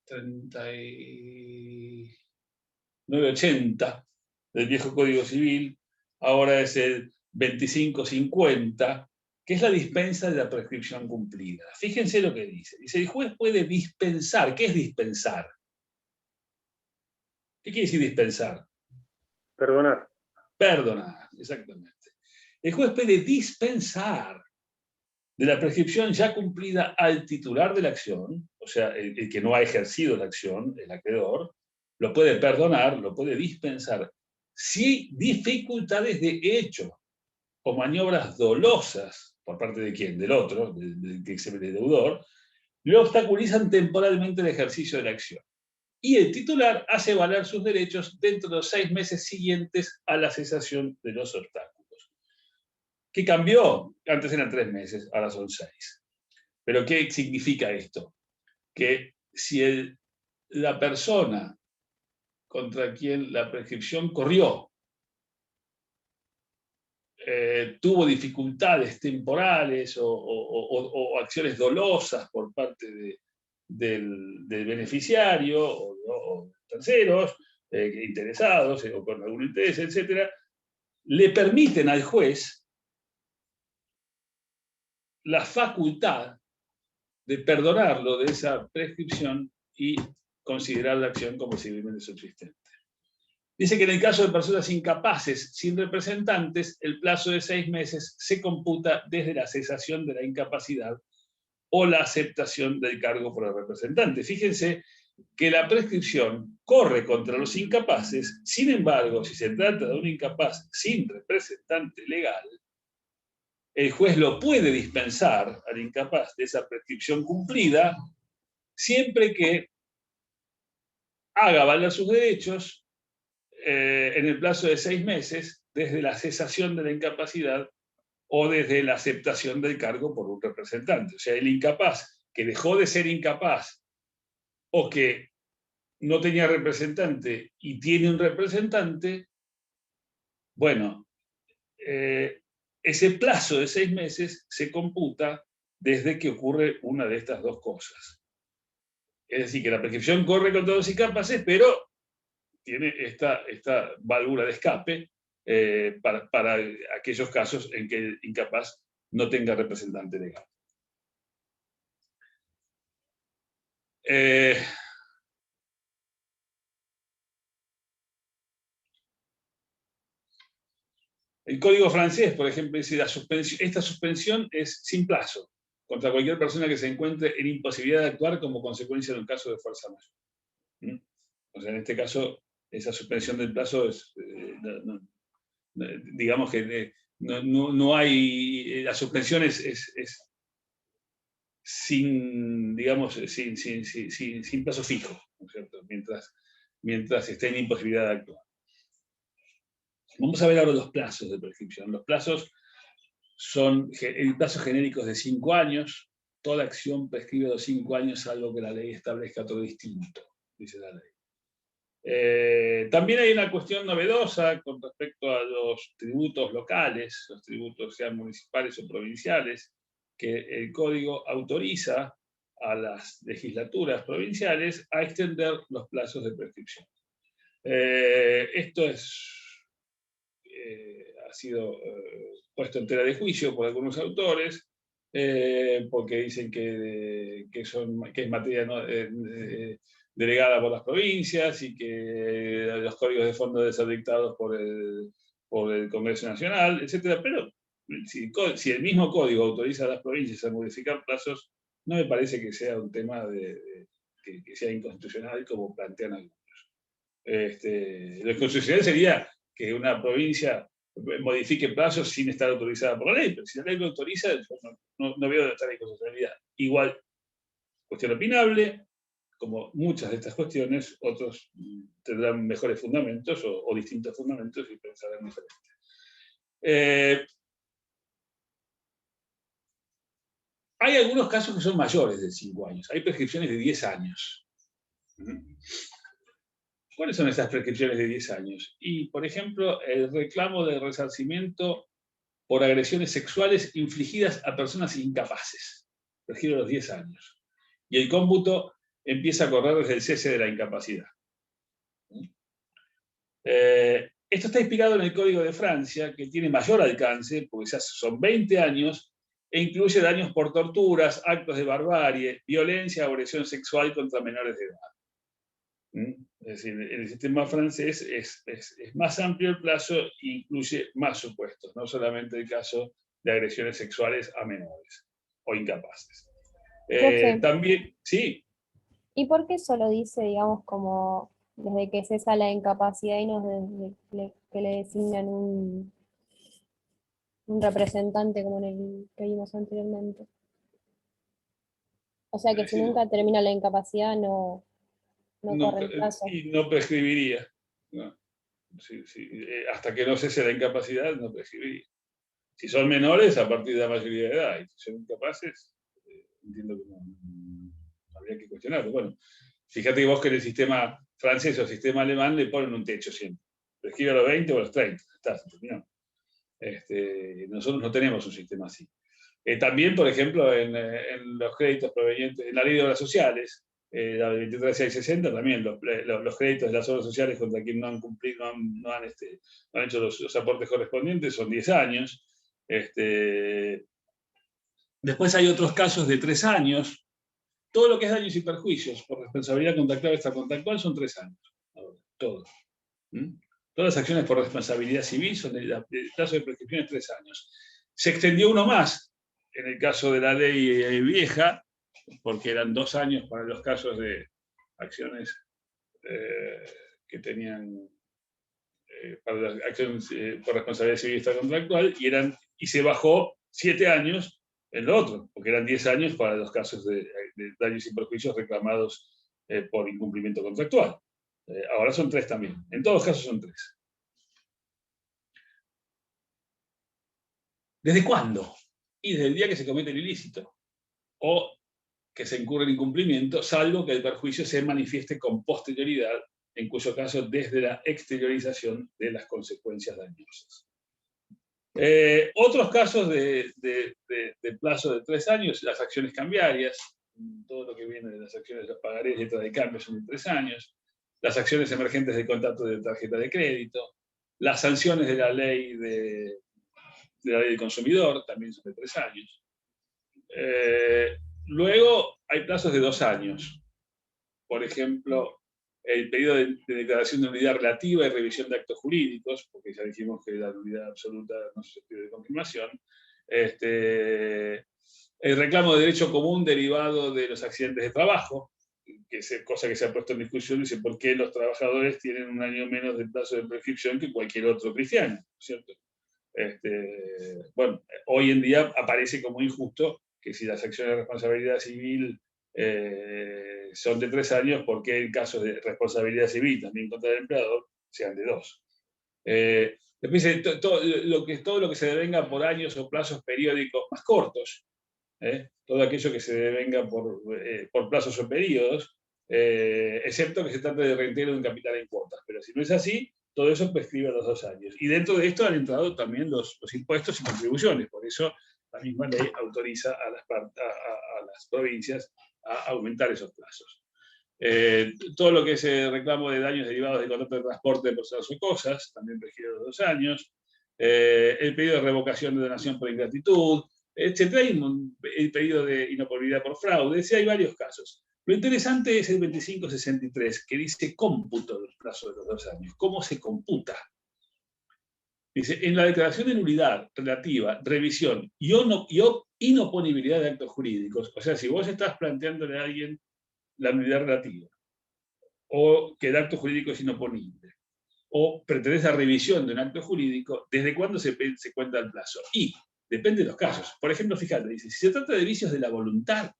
A: 3980 del viejo Código Civil, ahora es el 2550, que es la dispensa de la prescripción cumplida. Fíjense lo que dice. Dice, el juez puede dispensar. ¿Qué es dispensar? ¿Qué quiere decir dispensar?
F: Perdonar.
A: Perdonar, exactamente. el juez puede dispensar de la prescripción ya cumplida al titular de la acción, o sea, el que no ha ejercido la acción, el acreedor, lo puede perdonar, lo puede dispensar, si dificultades de hecho o maniobras dolosas, por parte de quién, del otro, del deudor, le obstaculizan temporalmente el ejercicio de la acción. Y el titular hace valer sus derechos dentro de los 6 meses siguientes a la cesación de los obstáculos. ¿Qué cambió? Antes eran 3 meses, ahora son 6. ¿Pero qué significa esto? Que si la persona contra quien la prescripción corrió tuvo dificultades temporales o acciones dolosas por parte del beneficiario o terceros interesados o con algún interés, etc., le permiten al juez la facultad de perdonarlo de esa prescripción y considerar la acción como civilmente subsistente. Dice que en el caso de personas incapaces sin representantes, el plazo de 6 meses se computa desde la cesación de la incapacidad o la aceptación del cargo por el representante. Fíjense que la prescripción corre contra los incapaces, sin embargo, si se trata de un incapaz sin representante legal, el juez lo puede dispensar al incapaz de esa prescripción cumplida, siempre que haga valer sus derechos en el plazo de 6 meses, desde la cesación de la incapacidad o desde la aceptación del cargo por un representante. O sea, el incapaz que dejó de ser incapaz o que no tenía representante y tiene un representante, bueno, ese plazo de 6 meses se computa desde que ocurre una de estas dos cosas. Es decir, que la prescripción corre contra los incapaces, pero tiene esta válvula de escape para aquellos casos en que el incapaz no tenga representante legal. El Código francés, por ejemplo, dice esta suspensión es sin plazo contra cualquier persona que se encuentre en imposibilidad de actuar como consecuencia de un caso de fuerza mayor. O sea, en este caso, esa suspensión del plazo es, digamos que no hay, la suspensión es sin, digamos, sin plazo fijo, ¿no es cierto? Mientras esté en imposibilidad de actuar. Vamos a ver ahora los plazos de prescripción. Los plazos son plazos genéricos de 5 años. Toda acción prescribe a los 5 años, salvo que la ley establezca otro distinto, dice la ley. También hay una cuestión novedosa con respecto a los tributos locales, los tributos sean municipales o provinciales, que el Código autoriza a las legislaturas provinciales a extender los plazos de prescripción. Esto ha sido puesto en tela de juicio por algunos autores, porque dicen que es materia delegada por las provincias y que los códigos de fondo deben ser dictados por el Congreso Nacional, etc. Pero si el mismo código autoriza a las provincias a modificar plazos, no me parece que sea un tema que sea inconstitucional como plantean algunos. Lo inconstitucional sería que una provincia modifique plazos sin estar autorizada por la ley, pero si la ley lo autoriza, no veo dónde está la inconstitucionalidad. Igual, cuestión opinable, como muchas de estas cuestiones, otros tendrán mejores fundamentos o distintos fundamentos y pensarán diferente. Hay algunos casos que son mayores de 5 años. Hay prescripciones de 10 años. ¿Cuáles son esas prescripciones de 10 años? Y, por ejemplo, el reclamo de resarcimiento por agresiones sexuales infligidas a personas incapaces. Prescribe a los 10 años. Y el cómputo empieza a correr desde el cese de la incapacidad. Esto está inspirado en el Código de Francia, que tiene mayor alcance, porque ya son 20 años, e incluye daños por torturas, actos de barbarie, violencia o agresión sexual contra menores de edad. Es decir, en el sistema francés es más amplio el plazo e incluye más supuestos, no solamente el caso de agresiones sexuales a menores o incapaces.
C: Profe.
A: También, sí.
C: ¿Y por qué solo dice, digamos, como desde que cesa la incapacidad y no desde que le designan un representante como en el que vimos anteriormente? O sea que si nunca termina la incapacidad no corre el plazo.
A: Y no prescribiría. No. Sí, hasta que no cese la incapacidad, no prescribiría. Si son menores, a partir de la mayoría de edad, y si son incapaces, entiendo que no habría que cuestionarlo. Bueno, fíjate que vos que en el sistema francés o el sistema alemán le ponen un techo siempre. Prescribe a los 20 o a los 30. Está, se terminó. Nosotros no tenemos un sistema así. También, por ejemplo, en los créditos provenientes, en la ley de obras sociales, la de 23660, también los créditos de las obras sociales contra quien no han cumplido, no han hecho los aportes correspondientes, son 10 años. Después hay otros casos de 3 años. Todo lo que es daños y perjuicios por responsabilidad contractual o extracontractual son 3 años. Ahora, todo. Todas las acciones por responsabilidad civil son el plazo de prescripción es 3 años. Se extendió uno más en el caso de la ley vieja, porque eran 2 años para los casos de acciones que tenían para las acciones por responsabilidad civil extracontractual, y se bajó 7 años en lo otro, porque eran 10 años para los casos de daños y perjuicios reclamados por incumplimiento contractual. Ahora son 3 también. En todos los casos son 3. ¿Desde cuándo? Y desde el día que se comete el ilícito, o que se incurre en incumplimiento, salvo que el perjuicio se manifieste con posterioridad, en cuyo caso desde la exteriorización de las consecuencias dañosas. Otros casos de plazo de 3 años, las acciones cambiarias, todo lo que viene de las acciones de los pagarés, letras de cambio son de 3 años, las acciones emergentes de contrato de tarjeta de crédito, las sanciones de la ley del consumidor también son de 3 años. Luego hay plazos de 2 años. Por ejemplo, el periodo de declaración de nulidad relativa y revisión de actos jurídicos, porque ya dijimos que la nulidad absoluta no se susceptible de confirmación. El reclamo de derecho común derivado de los accidentes de trabajo, que es cosa que se ha puesto en discusión, dice por qué los trabajadores tienen 1 año menos de plazo de prescripción que cualquier otro cristiano, ¿cierto? Bueno, hoy en día aparece como injusto que si las acciones de responsabilidad civil son de 3 años, ¿por qué en casos de responsabilidad civil también contra el empleador sean de 2? Después dice todo lo que se devenga por años o plazos periódicos más cortos, todo aquello que se devenga por plazos o periodos, excepto que se trate de reintegro de un capital en cuotas. Pero si no es así, todo eso prescribe a los 2 años. Y dentro de esto han entrado también los impuestos y contribuciones. Por eso la misma ley autoriza a las provincias a aumentar esos plazos. Todo lo que es el reclamo de daños derivados de contrato de transporte de personas o cosas, también prescribe a los 2 años. El pedido de revocación de donación por ingratitud, etc. El pedido de inoportunidad por fraude. Sí, hay varios casos. Lo interesante es el 2563, que dice cómputo del plazo de los 2 años. ¿Cómo se computa? Dice, en la declaración de nulidad relativa, revisión y inoponibilidad de actos jurídicos, o sea, si vos estás planteándole a alguien la nulidad relativa, o que el acto jurídico es inoponible, o pretendés la revisión de un acto jurídico, ¿desde cuándo se cuenta el plazo? Y depende de los casos. Por ejemplo, fíjate, dice, si se trata de vicios de la voluntad,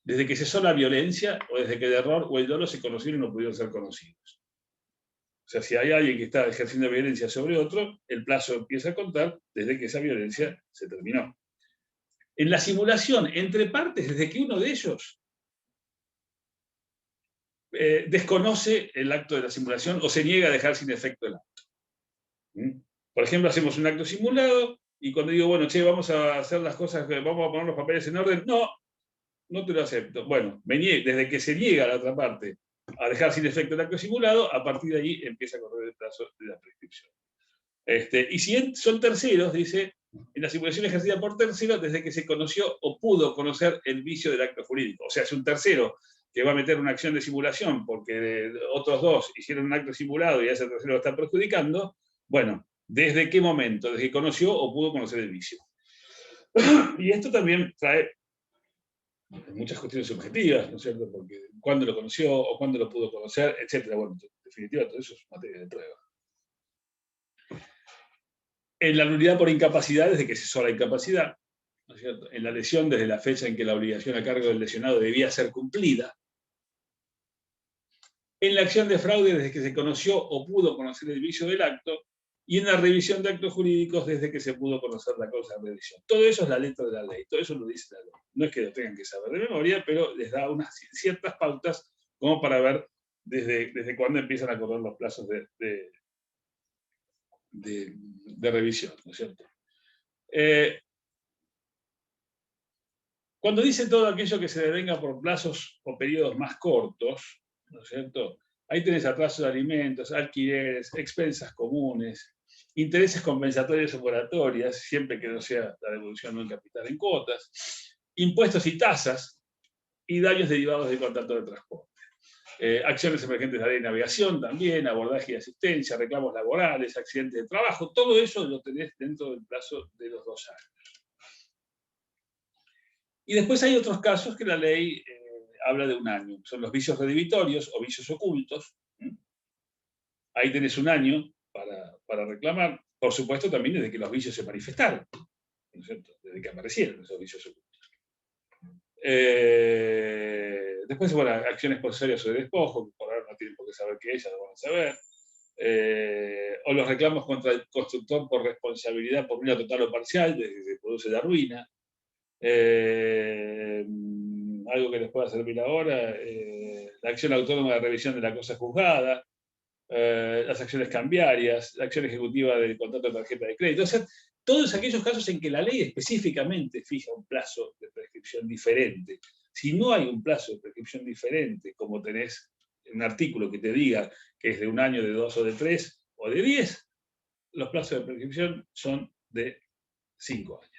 A: desde que cesó la violencia, o desde que el error o el dolo se conocieron o no pudieron ser conocidos. O sea, si hay alguien que está ejerciendo violencia sobre otro, el plazo empieza a contar desde que esa violencia se terminó. En la simulación entre partes, desde que uno de ellos desconoce el acto de la simulación o se niega a dejar sin efecto el acto. Por ejemplo, hacemos un acto simulado y cuando digo, bueno, che, vamos a hacer las cosas, vamos a poner los papeles en orden, no te lo acepto. Bueno, desde que se niega a la otra parte a dejar sin efecto el acto simulado, a partir de ahí empieza a correr el plazo de la prescripción. Y si son terceros, dice, en la simulación ejercida por terceros, desde que se conoció o pudo conocer el vicio del acto jurídico. O sea, si un tercero que va a meter una acción de simulación porque otros dos hicieron un acto simulado y a ese tercero lo está perjudicando, bueno, ¿desde qué momento? ¿Desde que conoció o pudo conocer el vicio? Y esto también trae muchas cuestiones subjetivas, ¿no es cierto? Porque cuándo lo conoció o cuándo lo pudo conocer, etc. Bueno, en definitiva, todo eso es materia de prueba. En la nulidad por incapacidad, desde que cesó la incapacidad, ¿no es cierto? En la lesión, desde la fecha en que la obligación a cargo del lesionado debía ser cumplida. En la acción de fraude, desde que se conoció o pudo conocer el vicio del acto. Y en la revisión de actos jurídicos, desde que se pudo conocer la causa de revisión. Todo eso es la letra de la ley, todo eso lo dice la ley. No es que lo tengan que saber de memoria, pero les da unas ciertas pautas como para ver desde cuándo empiezan a correr los plazos de revisión, ¿no es cierto? Cuando dice todo aquello que se devenga por plazos o periodos más cortos, ¿no es cierto? Ahí tenés atrasos de alimentos, alquileres, expensas comunes, intereses compensatorios o moratorias, siempre que no sea la devolución en capital en cuotas, impuestos y tasas, y daños derivados del contrato de transporte. Acciones emergentes de área de navegación también, abordaje y asistencia, reclamos laborales, accidentes de trabajo, todo eso lo tenés dentro del plazo de los 2 años. Y después hay otros casos que la ley habla de 1 año. Son los vicios redivitorios o vicios ocultos. Ahí tenés 1 año para reclamar. Por supuesto, también desde que los vicios se manifestaron, ¿no es cierto? Desde que aparecieron esos vicios ocultos. Después, bueno, acciones posesorias o de despojo, que por ahora no tienen por qué saber qué es, ya lo van a saber. O los reclamos contra el constructor por responsabilidad por ruina total o parcial, desde que se produce la ruina. Algo que les pueda servir ahora, la acción autónoma de revisión de la cosa juzgada, las acciones cambiarias, la acción ejecutiva del contrato de tarjeta de crédito. O sea, todos aquellos casos en que la ley específicamente fija un plazo de prescripción diferente. Si no hay un plazo de prescripción diferente, como tenés un artículo que te diga que es de 1 año, de 2 o de 3 o de 10, los plazos de prescripción son de 5 años.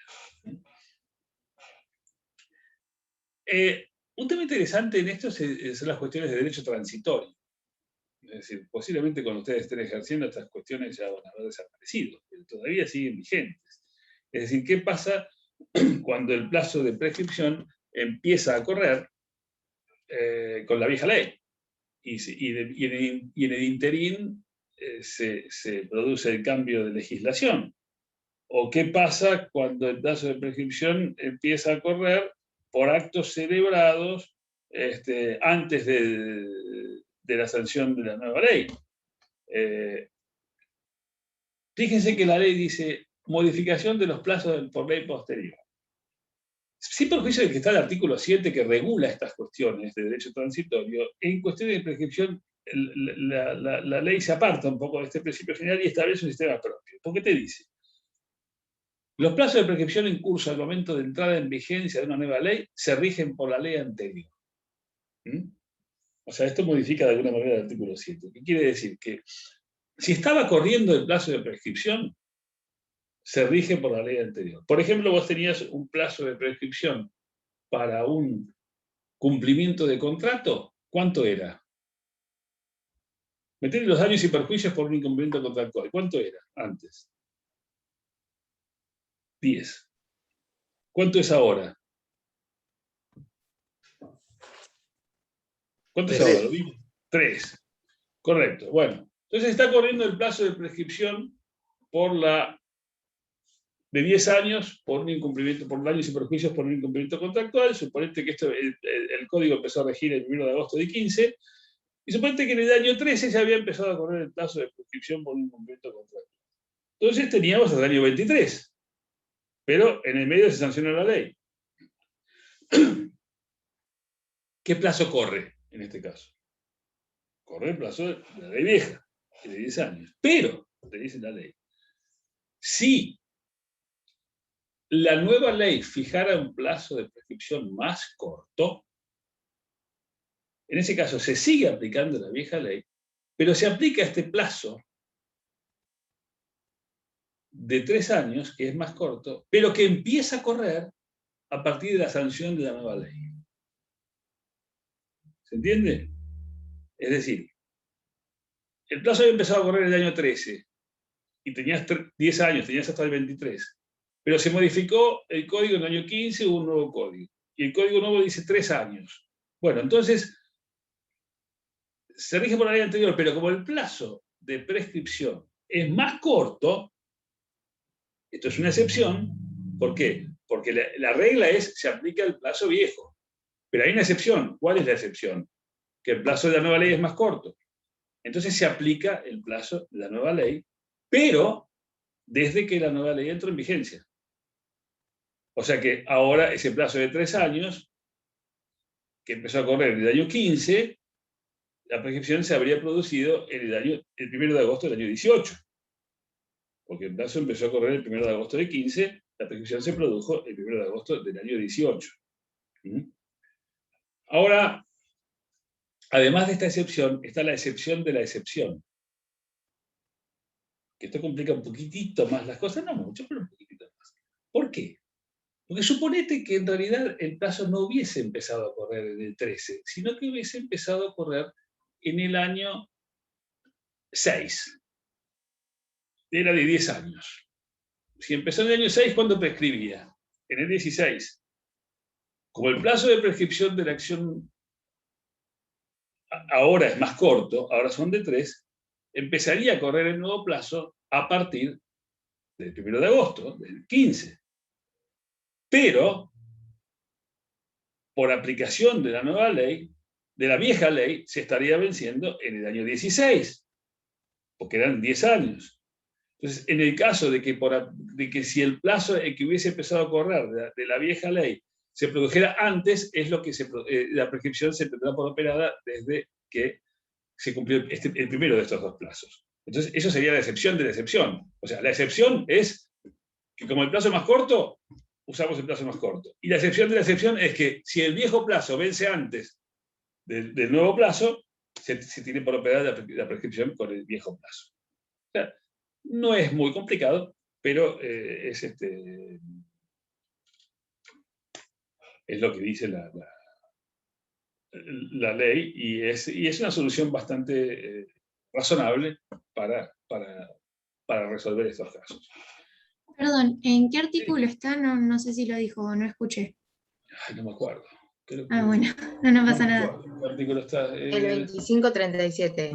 A: Un tema interesante en esto son las cuestiones de derecho transitorio. Es decir, posiblemente cuando ustedes estén ejerciendo estas cuestiones ya van a haber desaparecido, pero todavía siguen vigentes. Es decir, ¿qué pasa cuando el plazo de prescripción empieza a correr con la vieja ley? Y en el interín se produce el cambio de legislación. ¿O qué pasa cuando el plazo de prescripción empieza a correr por actos celebrados antes de la sanción de la nueva ley? Fíjense que la ley dice modificación de los plazos por ley posterior. Sin perjuicio de que está el artículo 7 que regula estas cuestiones de derecho transitorio, en cuestiones de prescripción la ley se aparta un poco de este principio general y establece un sistema propio. ¿Por qué te dice? Los plazos de prescripción en curso al momento de entrada en vigencia de una nueva ley se rigen por la ley anterior. O sea, esto modifica de alguna manera el artículo 7. ¿Qué quiere decir? Que si estaba corriendo el plazo de prescripción, se rige por la ley anterior. Por ejemplo, vos tenías un plazo de prescripción para un cumplimiento de contrato, ¿cuánto era? Meter los daños y perjuicios por un incumplimiento contractual, ¿cuánto era antes? 10. ¿Cuánto es ahora? ¿Cuánto es ahora? ¿Lo vimos? 3. Correcto. Bueno, entonces está corriendo el plazo de prescripción de 10 años por un incumplimiento, por daños y perjuicios por un incumplimiento contractual. Suponete que el código empezó a regir el 1 de agosto de 15, y suponete que en el año 13 ya había empezado a correr el plazo de prescripción por un incumplimiento contractual. Entonces teníamos hasta el año 23. Pero en el medio se sancionó la ley. ¿Qué plazo corre en este caso? Corre el plazo de la ley vieja, de 10 años. Pero, te dice la ley, si la nueva ley fijara un plazo de prescripción más corto, en ese caso se sigue aplicando la vieja ley, pero se aplica este plazo de 3 años, que es más corto, pero que empieza a correr a partir de la sanción de la nueva ley. ¿Se entiende? Es decir, el plazo había empezado a correr en el año 13 y tenías 10 años, tenías hasta el 23. Pero se modificó el código en el año 15, hubo un nuevo código. Y el código nuevo dice 3 años. Bueno, entonces se rige por la ley anterior, pero como el plazo de prescripción es más corto, esto es una excepción. ¿Por qué? Porque la regla es, se aplica el plazo viejo. Pero hay una excepción. ¿Cuál es la excepción? Que el plazo de la nueva ley es más corto. Entonces se aplica el plazo de la nueva ley, pero desde que la nueva ley entró en vigencia. O sea que ahora ese plazo de 3 años, que empezó a correr en el año 15, la prescripción se habría producido en el 1 de agosto del año 18. Porque el plazo empezó a correr el 1 de agosto del 15, la prescripción se produjo el 1 de agosto del año 18. Ahora, además de esta excepción, está la excepción de la excepción. Que esto complica un poquitito más las cosas, no mucho, pero un poquitito más. ¿Por qué? Porque suponete que en realidad el plazo no hubiese empezado a correr en el 13, sino que hubiese empezado a correr en el año 6. Era de 10 años. Si empezó en el año 6, ¿cuándo prescribía? En el 16. Como el plazo de prescripción de la acción ahora es más corto, ahora son de 3, empezaría a correr el nuevo plazo a partir del 1 de agosto, del 15. Pero, por aplicación de la nueva ley, de la vieja ley, se estaría venciendo en el año 16, porque eran 10 años. Entonces, en el caso de que si el plazo en que hubiese empezado a correr de la vieja ley se produjera antes, es lo que la prescripción se tendrá por operada desde que se cumplió el primero de estos dos plazos. Entonces, eso sería la excepción de la excepción. O sea, la excepción es que como el plazo es más corto, usamos el plazo más corto. Y la excepción de la excepción es que si el viejo plazo vence antes del nuevo plazo, se tiene por operada la prescripción con el viejo plazo. O sea, no es muy complicado, pero es lo que dice la ley y es una solución bastante razonable para resolver estos casos.
E: Perdón, ¿en qué artículo está? No sé si lo dijo o no escuché.
A: Ay, no me acuerdo.
E: Bueno, no pasa nada.
A: ¿Qué artículo está?
G: El 2537.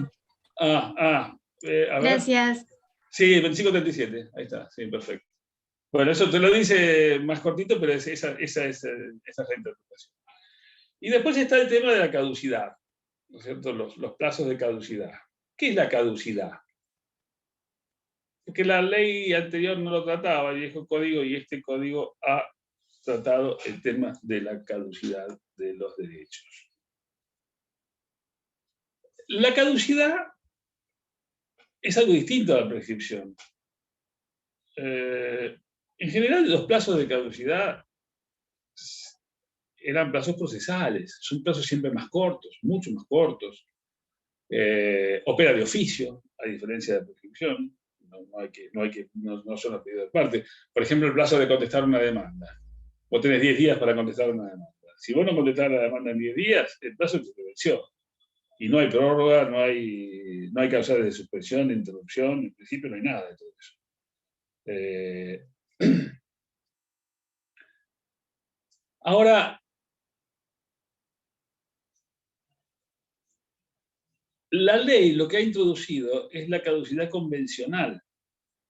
A: A ver.
E: Gracias.
A: Sí, 2537, ahí está, sí, perfecto. Bueno, eso te lo dice más cortito, pero esa es la interpretación. Y después está el tema de la caducidad, ¿no es cierto? Los plazos de caducidad. ¿Qué es la caducidad? Porque la ley anterior no lo trataba, el viejo código, y este código ha tratado el tema de la caducidad de los derechos. La caducidad es algo distinto a la prescripción. En general, los plazos de caducidad eran plazos procesales, son plazos siempre más cortos, mucho más cortos. Opera de oficio, a diferencia de la prescripción, no son a pedido de parte. Por ejemplo, el plazo de contestar una demanda. Vos tenés 10 días para contestar una demanda. Si vos no contestás la demanda en 10 días, el plazo se te venció. Y no hay prórroga, no hay causales de suspensión, de interrupción, en principio no hay nada de todo eso. Ahora, la ley lo que ha introducido es la caducidad convencional,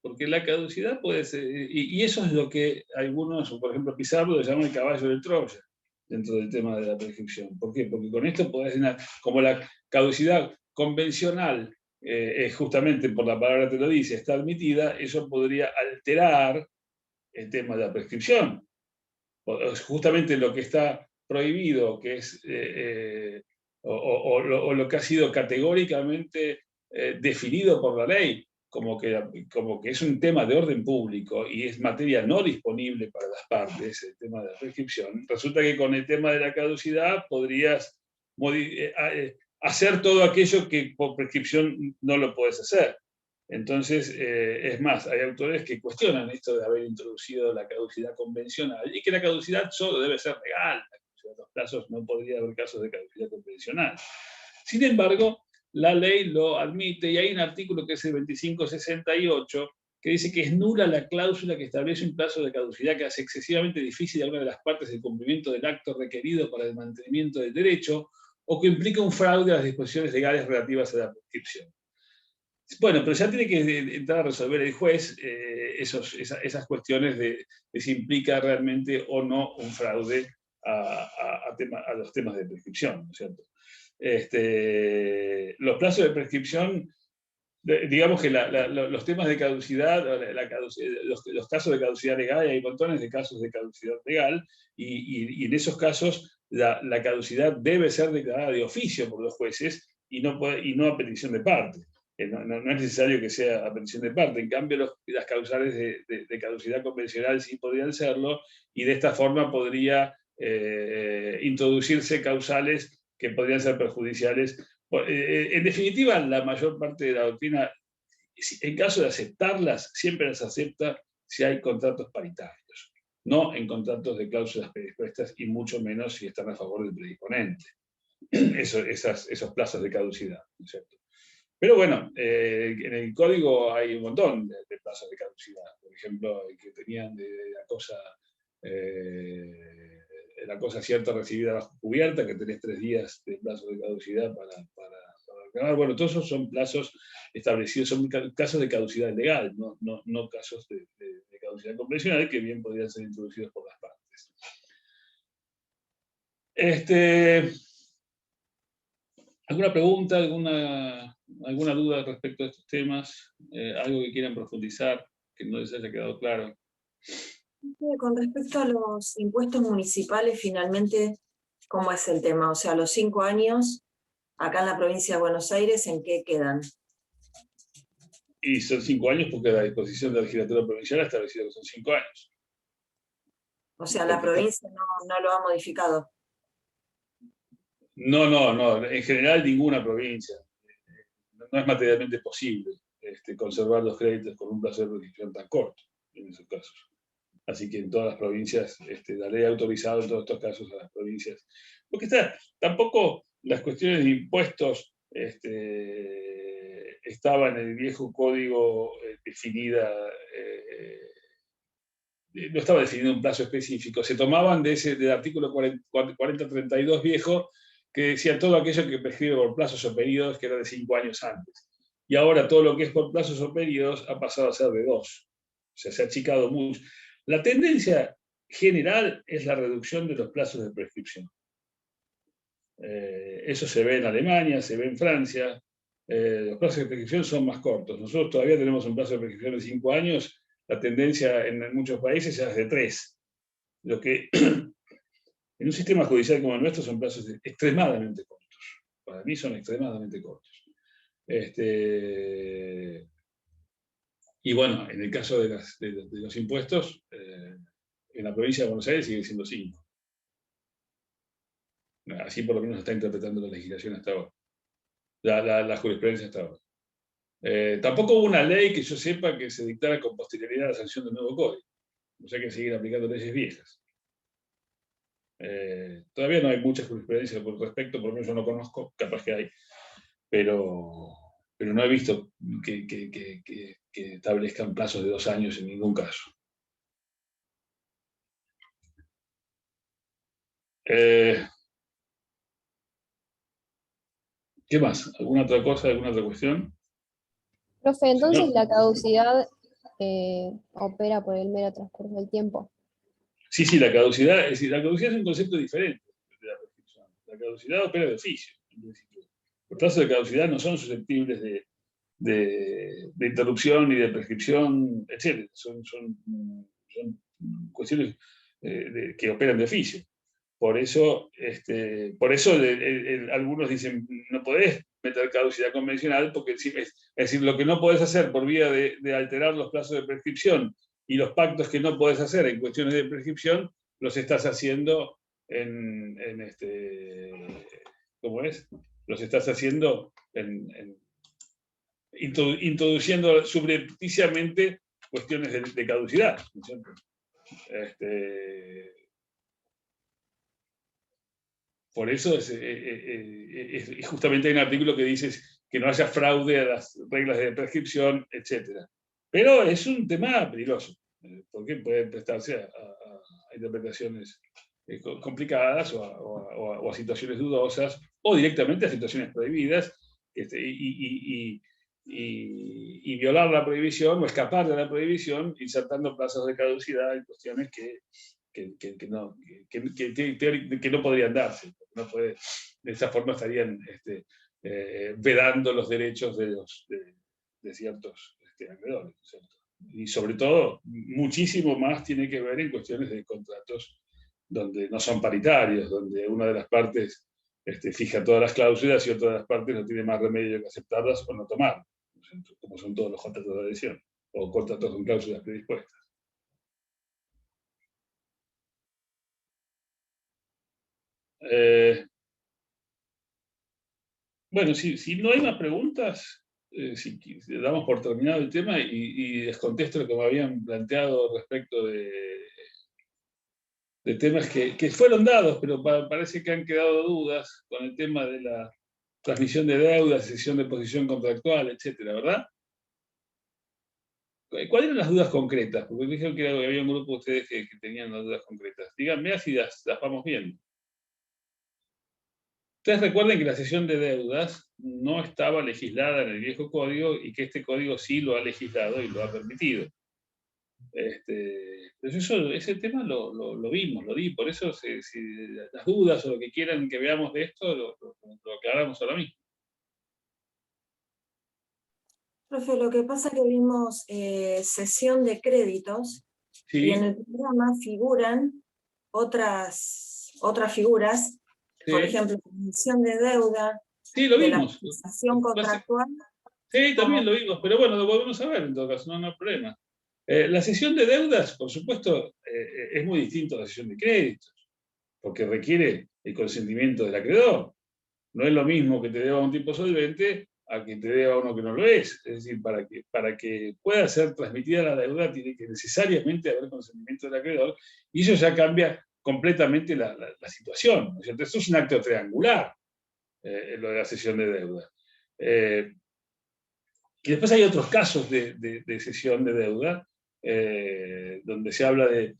A: porque la caducidad puede ser, y eso es lo que algunos, por ejemplo Pizarro, le llaman el caballo del Troya, dentro del tema de la prescripción. ¿Por qué? Porque con esto podés tener, como la caducidad convencional, justamente por la palabra te lo dice, está admitida, eso podría alterar el tema de la prescripción. Justamente lo que está prohibido, que es o lo que ha sido categóricamente definido por la ley, como que es un tema de orden público y es materia no disponible para las partes, el tema de la prescripción, resulta que con el tema de la caducidad podrías hacer todo aquello que por prescripción no lo puedes hacer. Entonces, es más, hay autores que cuestionan esto de haber introducido la caducidad convencional y que la caducidad solo debe ser legal, la caducidad plazos, no podría haber casos de caducidad convencional. Sin embargo, la ley lo admite, y hay un artículo que es el 2568, que dice que es nula la cláusula que establece un plazo de caducidad que hace excesivamente difícil a una de las partes el cumplimiento del acto requerido para el mantenimiento del derecho, o que implica un fraude a las disposiciones legales relativas a la prescripción. Bueno, pero ya tiene que entrar a resolver el juez esas cuestiones de si implica realmente o no un fraude a los temas de prescripción, ¿no es cierto? Los plazos de prescripción, digamos que los temas de caducidad, los casos de caducidad legal, hay montones de casos de caducidad legal, y en esos casos la caducidad debe ser declarada de oficio por los jueces y no a petición de parte. No es necesario que sea a petición de parte. En cambio, las causales de caducidad convencional sí podrían serlo, y de esta forma podría introducirse causales que podrían ser perjudiciales. En definitiva, la mayor parte de la doctrina, en caso de aceptarlas, siempre las acepta si hay contratos paritarios, no en contratos de cláusulas predispuestas, y mucho menos si están a favor del predisponente. Esos plazos de caducidad, ¿no es cierto? Pero bueno, en el código hay un montón de plazos de caducidad. Por ejemplo, el que tenían de la cosa cierta recibida bajo cubierta, que tenés 3 días de plazo de caducidad para reclamar. Bueno, todos esos son plazos establecidos, son casos de caducidad legal, no casos de caducidad convencional, que bien podrían ser introducidos por las partes. ¿Alguna pregunta, alguna duda respecto a estos temas? ¿Algo que quieran profundizar, que no les haya quedado claro?
H: Con respecto a los impuestos municipales, finalmente, ¿cómo es el tema? O sea, los 5 años, acá en la provincia de Buenos Aires, ¿en qué quedan?
A: Y son 5 años porque la disposición de la legislatura provincial ha establecido que son 5 años.
H: O sea, la provincia no lo ha modificado.
A: No, en general ninguna provincia. No es materialmente posible conservar los créditos con un plazo de prescripción tan corto en esos casos. Así que en todas las provincias, la ley ha autorizado en todos estos casos a las provincias. Porque tampoco las cuestiones de impuestos estaban en el viejo código definida, no estaba definido un plazo específico. Se tomaban del artículo 4032 viejo, que decía todo aquello que prescribe por plazos o periodos, que era de 5 años antes. Y ahora todo lo que es por plazos o periodos ha pasado a ser de 2. O sea, se ha achicado mucho. La tendencia general es la reducción de los plazos de prescripción. Eso se ve en Alemania, se ve en Francia. Los plazos de prescripción son más cortos. Nosotros todavía tenemos un plazo de prescripción de 5 años. La tendencia en muchos países ya es de 3. Lo que en un sistema judicial como el nuestro son plazos extremadamente cortos. Para mí son extremadamente cortos. Y bueno, en el caso de los impuestos, en la provincia de Buenos Aires sigue siendo 5. Así por lo menos se está interpretando la legislación hasta ahora. La jurisprudencia hasta ahora. Tampoco hubo una ley que yo sepa que se dictara con posterioridad a la sanción del nuevo código. O sea, hay que seguir aplicando leyes viejas. Todavía no hay mucha jurisprudencia por respecto, por lo menos yo no conozco, capaz que hay, pero no he visto que establezcan plazos de 2 años en ningún caso. ¿Qué más? ¿Alguna otra cosa, alguna otra cuestión?
C: Profe, entonces
A: No.
C: la caducidad opera por el mero transcurso del tiempo.
A: Sí, la caducidad, es decir, la caducidad es un concepto diferente de la prescripción. La caducidad opera de oficio, en principio. Los plazos de caducidad no son susceptibles de interrupción ni de prescripción, etc. Son cuestiones que operan de oficio. Por eso algunos dicen, no podés meter caducidad convencional, porque es decir, lo que no podés hacer por vía de alterar los plazos de prescripción y los pactos que no podés hacer en cuestiones de prescripción, los estás haciendo ¿cómo es? Los estás haciendo introduciendo subrepticiamente cuestiones de caducidad, ¿no es cierto? Por eso justamente hay un artículo que dice que no haya fraude a las reglas de prescripción, etc. Pero es un tema peligroso, porque puede prestarse a interpretaciones complicadas o a situaciones dudosas, o directamente a situaciones prohibidas, y violar la prohibición o escapar de la prohibición insertando plazos de caducidad en cuestiones que no podrían darse. No puede, de esa forma estarían vedando los derechos de ciertos acreedores, ¿cierto? Y sobre todo, muchísimo más tiene que ver en cuestiones de contratos donde no son paritarios, donde una de las partes fija todas las cláusulas y otra de las partes no tiene más remedio que aceptarlas o no tomarlas, ¿cierto? Como son todos los contratos de adhesión o contratos con cláusulas predispuestas. Bueno, si no hay más preguntas, si damos por terminado el tema y les contesto lo que me habían planteado respecto de temas que fueron dados, pero parece que han quedado dudas con el tema de la transmisión de deudas, cesión de posición contractual, etcétera, ¿verdad? ¿Cuáles eran las dudas concretas? Porque dijeron que había un grupo de ustedes que tenían las dudas concretas. Díganme así las vamos viendo. Ustedes recuerden que la cesión de deudas no estaba legislada en el viejo código y que este código sí lo ha legislado y lo ha permitido. Ese tema lo vimos, lo di, por eso si las dudas o lo que quieran que veamos de esto, lo aclaramos ahora mismo.
H: Profe, lo que pasa es que vimos cesión de créditos,
A: Sí.
H: Y en el programa figuran otras figuras,
A: Sí.
H: por ejemplo, la emisión de deuda,
A: Sí, lo
H: de la
A: vimos.
H: compensación contractual.
A: Sí, también lo vimos, pero bueno, lo volvemos a ver en todo caso, no hay problema. La cesión de deudas, por supuesto, es muy distinto a la cesión de créditos, porque requiere el consentimiento del acreedor. No es lo mismo que te deba un tipo solvente a que te deba uno que no lo es. Es decir, para que pueda ser transmitida la deuda, tiene que necesariamente haber consentimiento del acreedor, y eso ya cambia completamente la situación, ¿no es cierto? Esto es un acto triangular, lo de la cesión de deuda. Y después hay otros casos de cesión de deuda, donde se habla de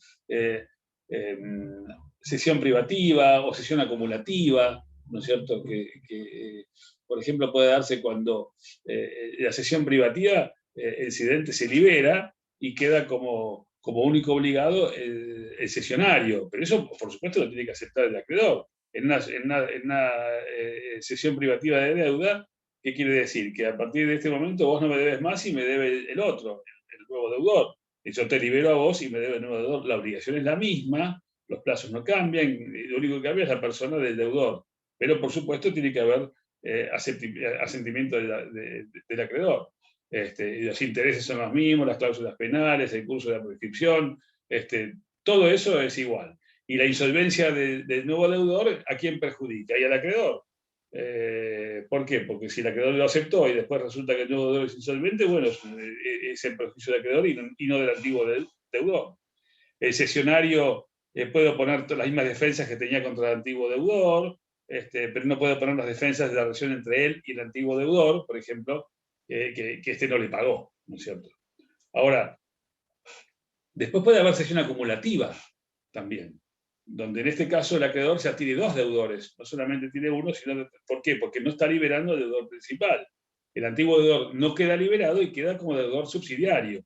A: cesión privativa o cesión acumulativa, ¿no es cierto? Que por ejemplo, puede darse cuando la cesión privativa, el cedente se libera y queda como único obligado el cesionario, pero eso, por supuesto, lo tiene que aceptar el acreedor. En una cesión privativa de deuda, ¿qué quiere decir? Que a partir de este momento vos no me debes más y me debe el otro, el nuevo deudor. Y yo te libero a vos y me debe el nuevo deudor. La obligación es la misma, los plazos no cambian, lo único que cambia es la persona del deudor. Pero por supuesto tiene que haber asentimiento del acreedor. Los intereses son los mismos, las cláusulas penales, el curso de la prescripción, todo eso es igual. Y la insolvencia del nuevo deudor, ¿a quién perjudica? Y al acreedor. ¿Por qué? Porque si el acreedor lo aceptó y después resulta que el nuevo deudor es insolvente, bueno, es el perjuicio del acreedor y no del antiguo deudor. El cesionario puede oponer las mismas defensas que tenía contra el antiguo deudor, pero no puede oponer las defensas de la relación entre él y el antiguo deudor, por ejemplo, que este no le pagó, ¿no es cierto? Ahora, después puede haber cesión acumulativa también, donde en este caso el acreedor ya tiene dos deudores, no solamente tiene uno, sino, ¿por qué? Porque no está liberando el deudor principal. El antiguo deudor no queda liberado y queda como deudor subsidiario.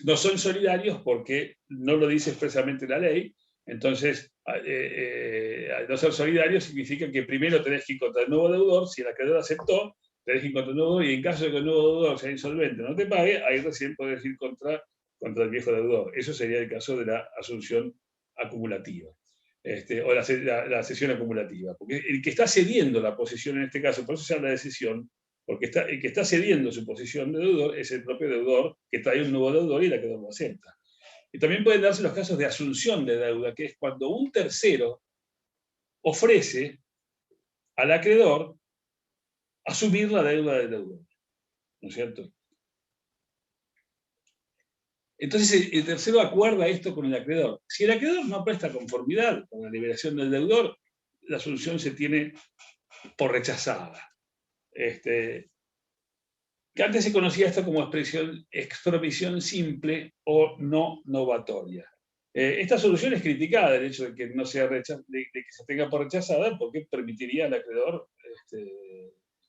A: No son solidarios porque no lo dice expresamente la ley, entonces no ser solidarios significa que primero tenés que ir contra el nuevo deudor, si el acreedor aceptó, tenés que ir contra el nuevo deudor, y en caso de que el nuevo deudor sea insolvente no te pague, ahí recién podés ir contra el viejo deudor. Eso sería el caso de la asunción acumulativa, o la cesión acumulativa, porque el que está cediendo la posición en este caso, por eso se habla de cesión, porque el que está cediendo su posición de deudor es el propio deudor, que trae un nuevo deudor y el acreedor lo acepta. Y también pueden darse los casos de asunción de deuda, que es cuando un tercero ofrece al acreedor asumir la deuda del deudor, ¿no es cierto? Entonces el tercero acuerda esto con el acreedor. Si el acreedor no presta conformidad con la liberación del deudor, la solución se tiene por rechazada. Que antes se conocía esto como expromisión simple o no novatoria. Esta solución es criticada, el hecho de que, no sea de que se tenga por rechazada, porque permitiría al acreedor,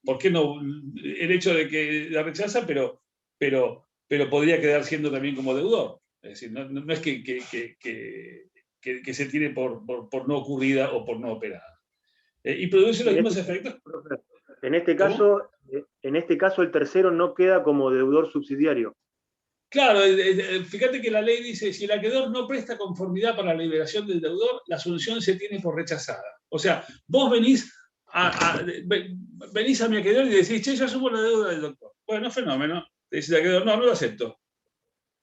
A: ¿por qué no? El hecho de que la rechaza, pero podría quedar siendo también como deudor. Es decir, no es que se tiene por no ocurrida o por no operada. Y produce los mismos efectos.
F: En este caso, el tercero no queda como deudor subsidiario.
A: Claro, fíjate que la ley dice, si el acreedor no presta conformidad para la liberación del deudor, la solución se tiene por rechazada. O sea, vos venís a mi acreedor y decís, che, yo asumo la deuda del doctor. Bueno, fenómeno. Te dice el acreedor, no lo acepto.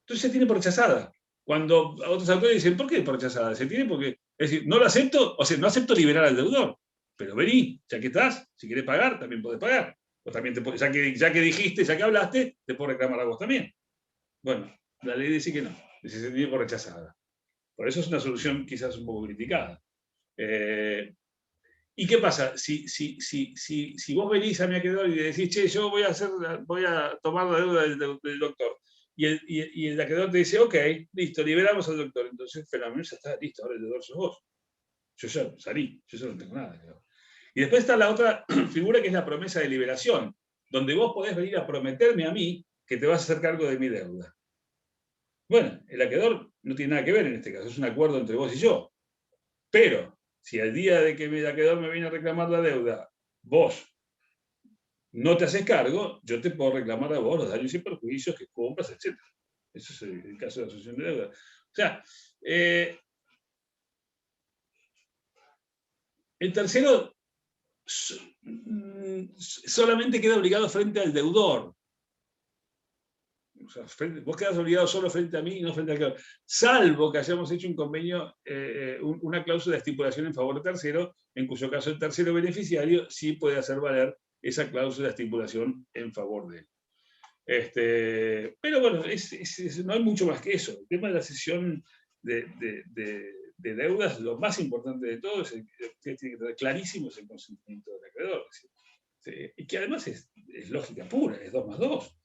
A: Entonces se tiene por rechazada. Cuando otros autores dicen, ¿por qué por rechazada? Se tiene porque, es decir, no lo acepto, o sea, no acepto liberar al deudor. Pero vení, ya que estás, si querés pagar, también podés pagar. O también ya que dijiste, ya que hablaste, te puedo reclamar a vos también. Bueno, la ley dice que no, dice que se tiene por rechazada. Por eso es una solución quizás un poco criticada. ¿Y qué pasa? Si vos venís a mi acreedor y le decís, che, yo voy a tomar la deuda del doctor, y el acreedor te dice, ok, listo, liberamos al doctor, entonces fenómeno, ya está, listo, ahora el deudor sos vos. Yo ya salí, yo ya no tengo nada. Y después está la otra figura que es la promesa de liberación, donde vos podés venir a prometerme a mí que te vas a hacer cargo de mi deuda. Bueno, el acreedor no tiene nada que ver en este caso, es un acuerdo entre vos y yo. Pero, si al día de que el acreedor me viene a reclamar la deuda, vos no te haces cargo, yo te puedo reclamar a vos los daños y perjuicios que compras, etc. Ese es el caso de la asociación de deuda. O sea, el tercero solamente queda obligado frente al deudor. O sea, vos quedás obligado solo frente a mí y no frente al acreedor. Salvo que hayamos hecho un convenio, una cláusula de estipulación en favor del tercero, en cuyo caso el tercero beneficiario sí puede hacer valer esa cláusula de estipulación en favor de él. Pero bueno, no hay mucho más que eso. El tema de la cesión de deudas, lo más importante de todo es que tiene que tener clarísimo es el consentimiento del acreedor. Y que además es lógica pura, es 2 más 2.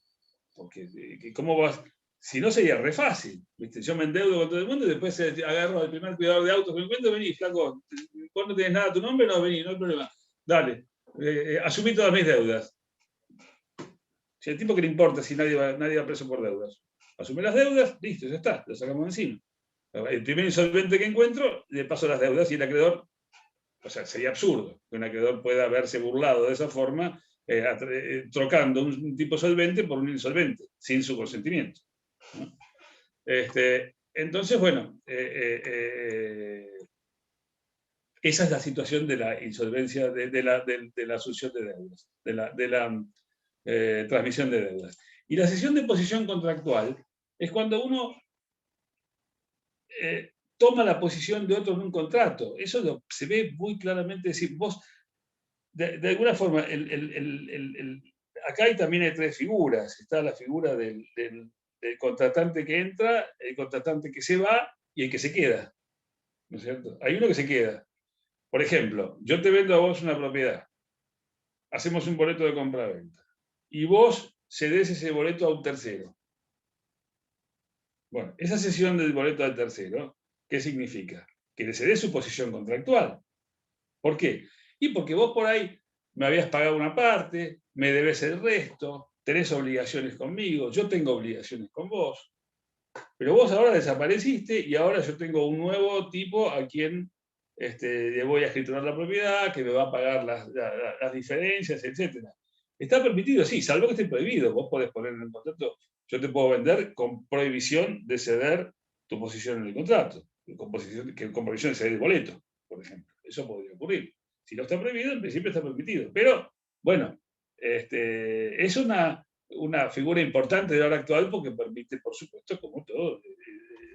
A: Porque, ¿cómo vas? Si no sería re fácil. ¿Viste? Yo me endeudo con todo el mundo y después agarro al primer cuidador de autos que encuentro, vení, flaco, vos no tenés nada a tu nombre, no, vení, no hay problema. Dale, asumí todas mis deudas. Si al tipo que le importa si nadie va preso por deudas. Asume las deudas, listo, ya está, lo sacamos encima. El primer insolvente que encuentro, le paso las deudas y el acreedor, o sea, sería absurdo que un acreedor pueda haberse burlado de esa forma, trocando un tipo solvente por un insolvente, sin su consentimiento, ¿no? Entonces, bueno, esa es la situación de la insolvencia, de la asociación de deudas, de la transmisión de deudas. Y la cesión de posición contractual es cuando uno toma la posición de otro en un contrato. Eso se ve muy claramente. Es decir, vos, de alguna forma, acá también hay 3 figuras. Está la figura del contratante que entra, el contratante que se va y el que se queda. ¿No es cierto? Hay uno que se queda. Por ejemplo, yo te vendo a vos una propiedad. Hacemos un boleto de compra-venta. Y vos cedés ese boleto a un tercero. Bueno, esa cesión del boleto al tercero, ¿qué significa? Que le cedés su posición contractual. ¿Por qué? Y porque vos por ahí me habías pagado una parte, me debes el resto, tenés obligaciones conmigo, yo tengo obligaciones con vos, pero vos ahora desapareciste y ahora yo tengo un nuevo tipo a quien le voy a escriturar la propiedad, que me va a pagar las diferencias, etc. Está permitido, sí, salvo que esté prohibido. Vos podés poner en el contrato, yo te puedo vender con prohibición de ceder tu posición en el contrato, con prohibición de ceder el boleto, por ejemplo. Eso podría ocurrir. Si no está prohibido, en principio está permitido. Pero, bueno, es una figura importante de la hora actual porque permite, por supuesto, como todo,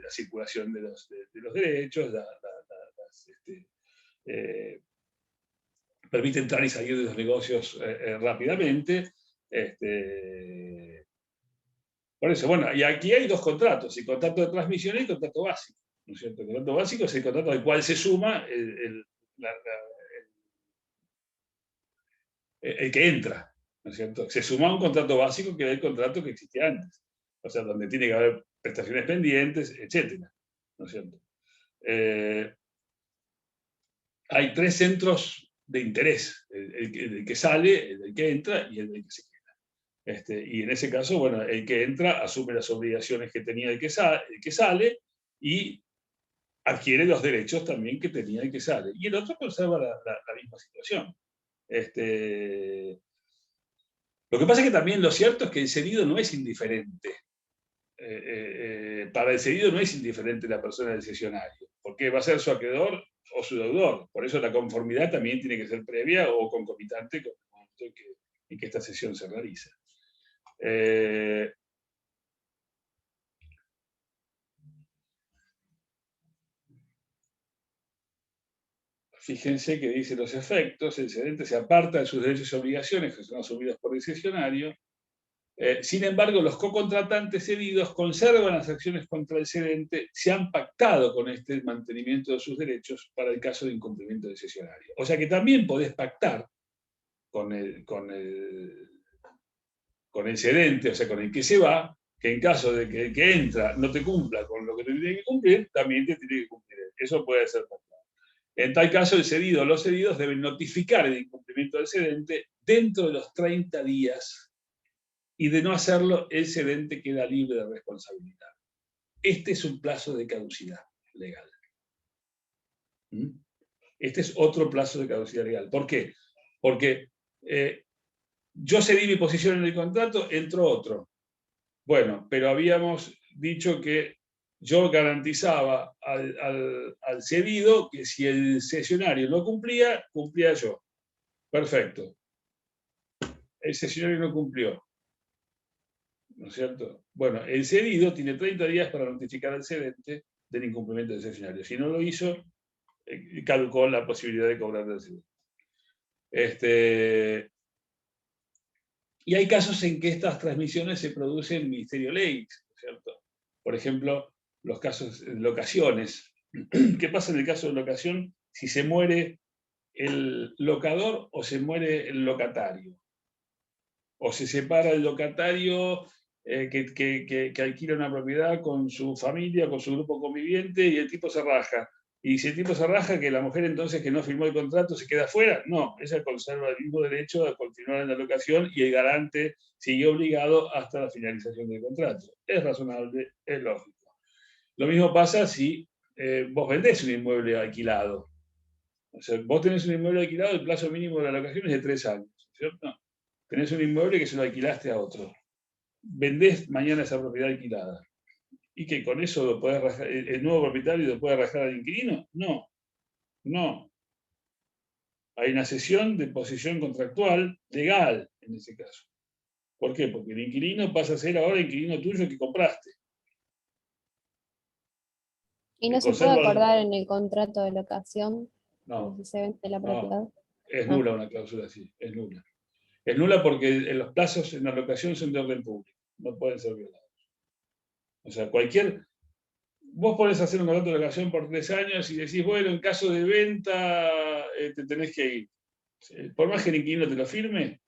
A: la circulación de los derechos, permite entrar y salir de los negocios rápidamente. Por eso, bueno, y aquí hay 2 contratos, el contrato de transmisión y el contrato básico, ¿no es cierto? El contrato básico es el contrato al cual se suma el que entra, ¿no es cierto? Se suma a un contrato básico que era el contrato que existía antes, o sea, donde tiene que haber prestaciones pendientes, etcétera, ¿no es cierto? Hay 3 centros de interés, el que sale, el que entra y el que se queda. Y en ese caso, bueno, el que entra asume las obligaciones que tenía el que sale y adquiere los derechos también que tenía el que sale. Y el otro conserva la misma situación. Lo que pasa es que también lo cierto es que el cedido no es indiferente. Para el cedido no es indiferente la persona del cesionario, porque va a ser su acreedor o su deudor. Por eso la conformidad también tiene que ser previa o concomitante con el momento en que esta cesión se realiza. Fíjense que dice los efectos: el cedente se aparta de sus derechos y obligaciones que son asumidas por el cesionario. Sin embargo, los cocontratantes cedidos conservan las acciones contra el cedente, se han pactado con este el mantenimiento de sus derechos para el caso de incumplimiento del cesionario. O sea que también podés pactar con el cedente, o sea, con el que se va, que en caso de que el que entra no te cumpla con lo que te tiene que cumplir, también te tiene que cumplir. Eso puede ser pactado. En tal caso, el cedido o los cedidos deben notificar el incumplimiento del cedente dentro de los 30 días, y de no hacerlo, el cedente queda libre de responsabilidad. Este es un plazo de caducidad legal. Este es otro plazo de caducidad legal. ¿Por qué? Porque yo cedí mi posición en el contrato, entró otro. Bueno, pero habíamos dicho que yo garantizaba al cedido que si el cesionario no cumplía, cumplía yo. Perfecto. El cesionario no cumplió, ¿no es cierto? Bueno, el cedido tiene 30 días para notificar al cedente del incumplimiento del cesionario. Si no lo hizo, caducó la posibilidad de cobrar del cedente. Y hay casos en que estas transmisiones se producen en ministerio ley, ¿no es cierto? Por ejemplo, los casos de locaciones. ¿Qué pasa en el caso de locación si se muere el locador o se muere el locatario? O se separa el locatario que alquila una propiedad con su familia, con su grupo conviviente, y el tipo se raja. Y si el tipo se raja, que la mujer entonces que no firmó el contrato se queda fuera. No, ella conserva el mismo derecho a continuar en la locación y el garante sigue obligado hasta la finalización del contrato. Es razonable, es lógico. Lo mismo pasa si vos vendés un inmueble alquilado. O sea, vos tenés un inmueble alquilado, el plazo mínimo de la locación es de 3 años, ¿cierto? Tenés un inmueble que se lo alquilaste a otro. Vendés mañana esa propiedad alquilada. ¿Y que con eso lo podés rajar, el nuevo propietario lo puede rajar al inquilino? No, no. Hay una cesión de posición contractual legal en ese caso. ¿Por qué? Porque el inquilino pasa a ser ahora inquilino tuyo que compraste.
C: ¿Y no se puede acordar en el contrato de locación?
A: No.
C: Si se vende la propiedad.
A: Es nula una cláusula así, es nula. Es nula porque los plazos en la locación son de orden público, no pueden ser violados. O sea, vos podés hacer un contrato de locación por 3 años y decís, bueno, en caso de venta te tenés que ir. Por más que el inquilino te lo firme,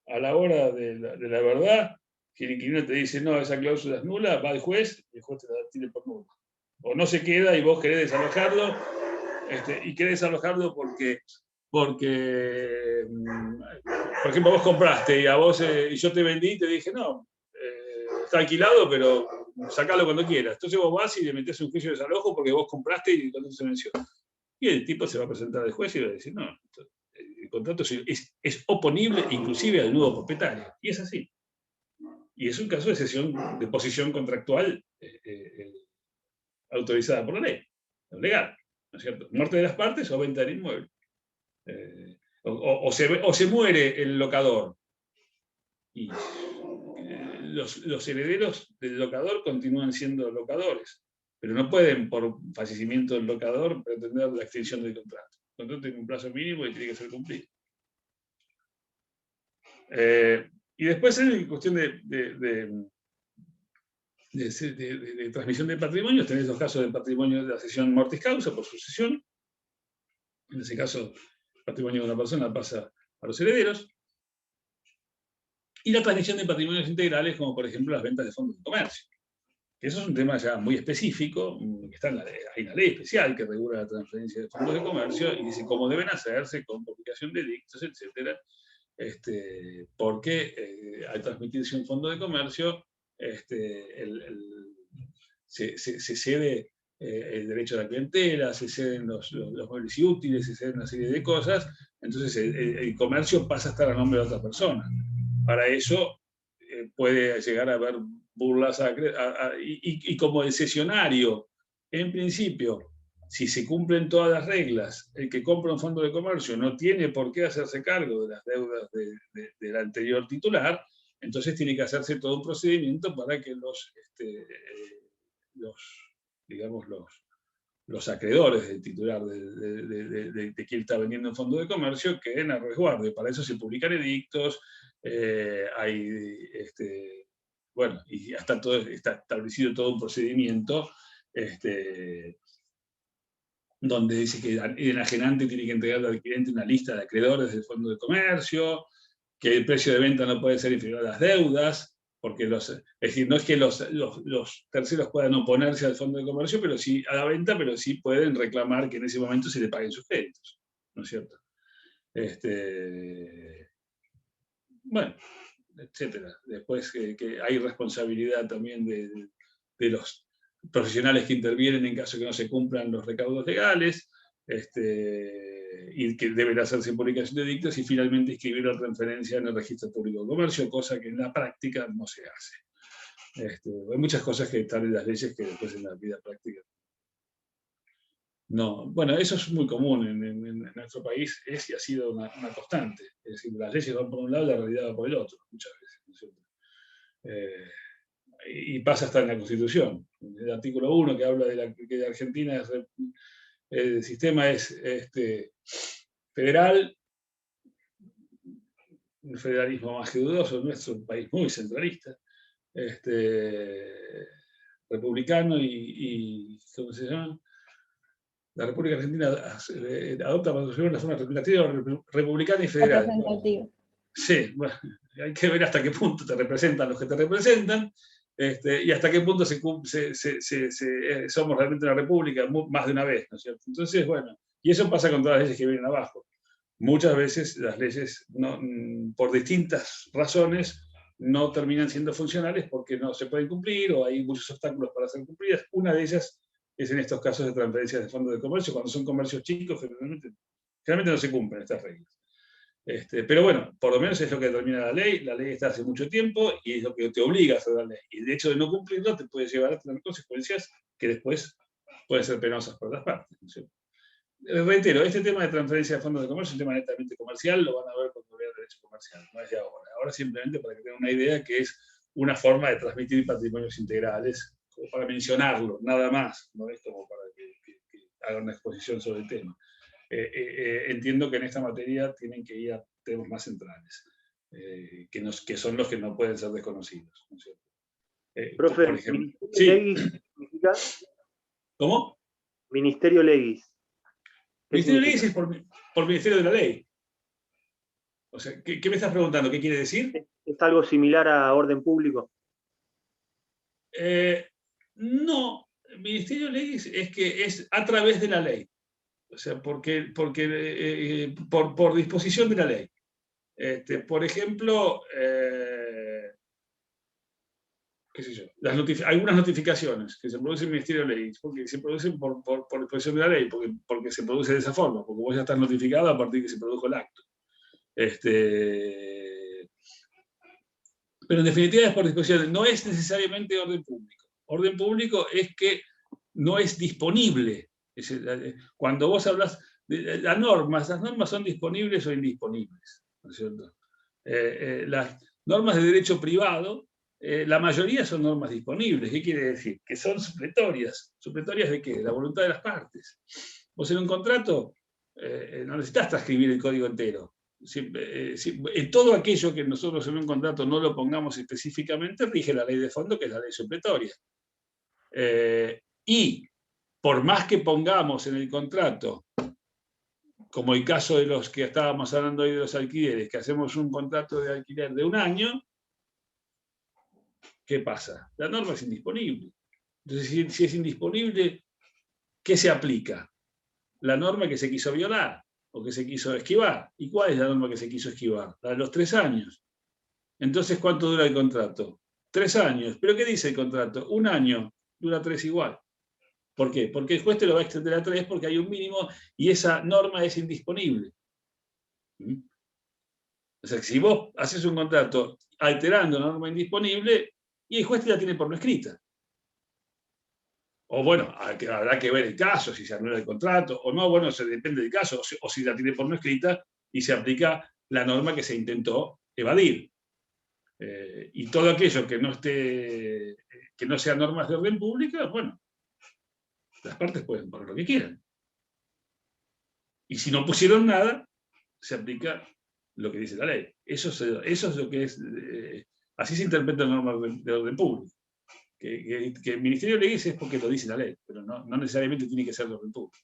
A: a la hora de la verdad, si el inquilino te dice, no, esa cláusula es nula, va al juez y el juez te la tiene por nula. O no se queda y vos querés desalojarlo, y querés desalojarlo porque, por ejemplo, vos compraste y y yo te vendí y te dije, no, está alquilado, pero sacalo cuando quieras. Entonces vos vas y le metés un juicio de desalojo porque vos compraste y el contrato se venció. Y el tipo se va a presentar al juez y va a decir, no, el contrato es oponible inclusive al nuevo propietario. Y es así. Y es un caso de cesión de posición contractual autorizada por la ley, legal, ¿no es cierto? Muerte de las partes o venta del inmueble. O se muere el locador. Y los herederos del locador continúan siendo locadores, pero no pueden, por fallecimiento del locador, pretender la extensión del contrato. El contrato tiene un plazo mínimo y tiene que ser cumplido. Y después, en cuestión de transmisión de patrimonios, tenés los casos del patrimonio de la cesión mortis causa por sucesión. En ese caso, el patrimonio de una persona pasa a los herederos. y la transmisión de patrimonios integrales, como por ejemplo las ventas de fondos de comercio. Eso es un tema ya muy específico, que está hay una ley especial que regula la transferencia de fondos de comercio y dice cómo deben hacerse, con publicación de edictos, etc. Porque al transmitirse un fondo de comercio, se cede el derecho a la clientela, se ceden los muebles y útiles, se ceden una serie de cosas, entonces el comercio pasa a estar a nombre de otra persona. Para eso puede llegar a haber burlas y como el cesionario, en principio, si se cumplen todas las reglas, el que compra un fondo de comercio no tiene por qué hacerse cargo de las deudas del anterior titular, entonces tiene que hacerse todo un procedimiento para que los acreedores del titular de quien está vendiendo un fondo de comercio queden a resguardo. Y para eso se publican edictos, bueno, y está establecido todo un procedimiento donde dice que el enajenante tiene que entregar al adquirente una lista de acreedores del fondo de comercio, que el precio de venta no puede ser inferior a las deudas, porque es decir, no es que los terceros puedan oponerse al fondo de comercio, pero sí a la venta, pero sí pueden reclamar que en ese momento se le paguen sus créditos, ¿no es cierto? Bueno, etcétera. Después que hay responsabilidad también de los profesionales que intervienen en caso de que no se cumplan los recaudos legales, y que deben hacerse publicación de edictos, y finalmente inscribir la transferencia en el registro público de comercio, cosa que en la práctica no se hace. Hay muchas cosas que están en las leyes que después en la vida práctica no. Bueno, eso es muy común en nuestro país, es y ha sido una constante. Es decir, las leyes van por un lado y la realidad va por el otro, muchas veces, ¿no es cierto? Y pasa hasta en la Constitución. El artículo 1 que habla de que Argentina el sistema es federal, un federalismo más que dudoso, nuestro un país muy centralista, republicano y ¿cómo se llama? La República Argentina adopta una forma republicana y federal. Sí, bueno, hay que ver hasta qué punto te representan los que te representan, y hasta qué punto somos realmente una república más de una vez, ¿no es cierto? Entonces, bueno, y eso pasa con todas las leyes que vienen abajo. Muchas veces las leyes, por distintas razones, no terminan siendo funcionales porque no se pueden cumplir o hay muchos obstáculos para ser cumplidas. Una de ellas es en estos casos de transferencias de fondos de comercio, cuando son comercios chicos, generalmente no se cumplen estas reglas. Pero bueno, por lo menos es lo que determina la ley está hace mucho tiempo y es lo que te obliga a hacer la ley. Y el hecho de no cumplirlo te puede llevar a tener consecuencias que después pueden ser penosas por otras partes, ¿no es cierto? Reitero, este tema de transferencia de fondos de comercio es un tema netamente comercial, lo van a ver cuando vean derecho comercial, no es de ahora. Ahora simplemente para que tengan una idea que es una forma de transmitir patrimonios integrales, como para mencionarlo, nada más, no es como para que hagan una exposición sobre el tema. Entiendo que en esta materia tienen que ir a temas más centrales, que son los que no pueden ser desconocidos, ¿no es cierto?
F: Profe,
A: por ejemplo,
F: ¿Ministerio
A: sí.
F: Legis significa?
A: ¿Cómo?
F: Ministerio Legis.
A: Ministerio Legis es por Ministerio de la Ley. O sea, ¿qué me estás preguntando? ¿Qué quiere decir?
F: ¿Es algo similar a orden público?
A: No, el Ministerio Legis es que es a través de la ley. O sea, por disposición de la ley. Por ejemplo, qué sé yo, algunas notificaciones que se producen en el Ministerio de Ley, porque se producen por disposición de la ley, porque se produce de esa forma, porque vos ya estás notificado a partir de que se produjo el acto. Pero en definitiva es por disposición, no es necesariamente orden público. Orden público es que no es disponible. Cuando vos hablas de las normas son disponibles o indisponibles, ¿no es cierto? Las normas de derecho privado, la mayoría son normas disponibles. ¿Qué quiere decir? Que son supletorias. ¿Supletorias de qué? De la voluntad de las partes. Vos en un contrato no necesitas transcribir el código entero. En todo aquello que nosotros en un contrato no lo pongamos específicamente, rige la ley de fondo, que es la ley supletoria. Y por más que pongamos en el contrato, como el caso de los que estábamos hablando hoy de los alquileres, que hacemos un contrato de alquiler de 1 año, ¿qué pasa? La norma es indisponible. Entonces, si es indisponible, ¿qué se aplica? La norma que se quiso violar o que se quiso esquivar. ¿Y cuál es la norma que se quiso esquivar? La de los 3 años. Entonces, ¿cuánto dura el contrato? 3 años. ¿Pero qué dice el contrato? 1 año. Dura 3 igual. ¿Por qué? Porque el juez te lo va a extender a 3 porque hay un mínimo y esa norma es indisponible. O sea, si vos haces un contrato alterando una norma indisponible, y el juez te la tiene por no escrita. O bueno, habrá que ver el caso, si se anula el contrato, o no, bueno, depende del caso, o si la tiene por no escrita y se aplica la norma que se intentó evadir. Y todo aquello que no sea normas de orden pública, bueno, las partes pueden poner lo que quieran. Y si no pusieron nada, se aplica lo que dice la ley. Eso es lo que es, así se interpreta la norma de orden público. Que el Ministerio le dice es porque lo dice la ley, pero no necesariamente tiene que ser de orden público.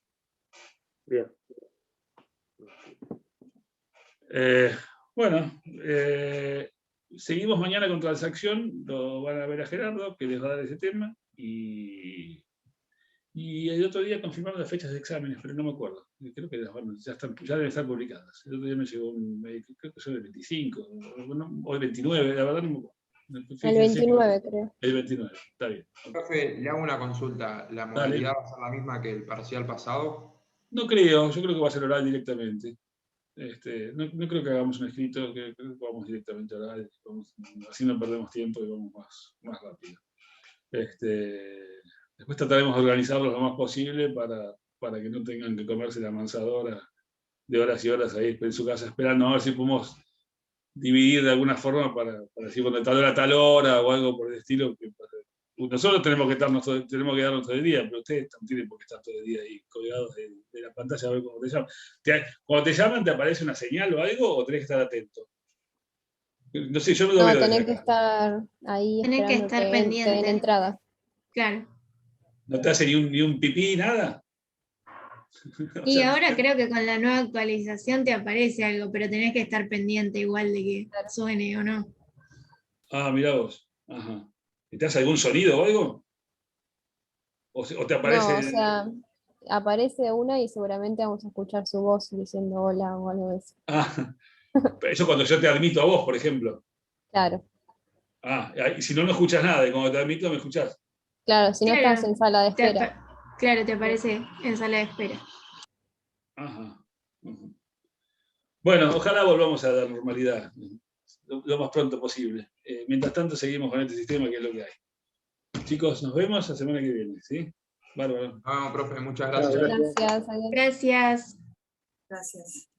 F: Bien.
A: Bueno, seguimos mañana con transacción, lo van a ver a Gerardo, que les va a dar ese tema, y el otro día confirmaron las fechas de exámenes, pero no me acuerdo. Creo que ya deben estar publicadas. El otro día me llegó creo que son el 25, o el 29, la verdad no me acuerdo.
C: El 29, creo.
A: El 29, está bien.
I: Profe, le hago una consulta. ¿La modalidad va a ser la misma que el parcial pasado?
A: No creo, yo creo que va a ser oral directamente. No creo que hagamos un escrito, creo que vamos directamente a oral, así no perdemos tiempo y vamos más rápido. Después trataremos de organizarlo lo más posible para que no tengan que comerse la mansadora de horas y horas ahí en su casa esperando a ver si podemos dividir de alguna forma para decir, bueno, de tal hora a tal hora o algo por el estilo. Nosotros tenemos que quedarnos todo el día, pero ustedes no tienen por qué estar todo el día ahí colgados de la pantalla a ver cómo te llaman. Cuando te llaman, ¿te aparece una señal o algo o tenés que estar atento? No sé, yo no lo veo.
C: No, tenés que estar ahí
E: Tenés que
C: esperando
E: estar
C: te den
E: pendiente.
C: entrada.
E: Claro.
A: ¿No te hace ni un pipí, nada? O
E: Y
A: sea,
E: ahora creo que con la nueva actualización te aparece algo, pero tenés que estar pendiente igual de que suene o no.
A: Ah, mirá vos. Ajá. ¿Y te hace algún sonido o algo? ¿O te aparece?
C: No, o sea, aparece una y seguramente vamos a escuchar su voz diciendo hola o algo de eso.
A: Ah, eso cuando yo te admito a vos, por ejemplo.
C: Claro,
A: Ah, y si no escuchas nada, y cuando te admito, ¿me escuchás?
C: claro, si no
E: Claro,
C: estás en sala de
E: te
C: espera.
E: Claro, te aparece en sala de espera.
A: Ajá. Ujú. Bueno, ojalá volvamos a la normalidad lo más pronto posible. Mientras tanto, seguimos con este sistema, que es lo que hay. Chicos, nos vemos la semana que viene, ¿sí? Bárbaro.
I: No, profe, muchas gracias.
C: Gracias, adiós.
E: Gracias.
H: Gracias.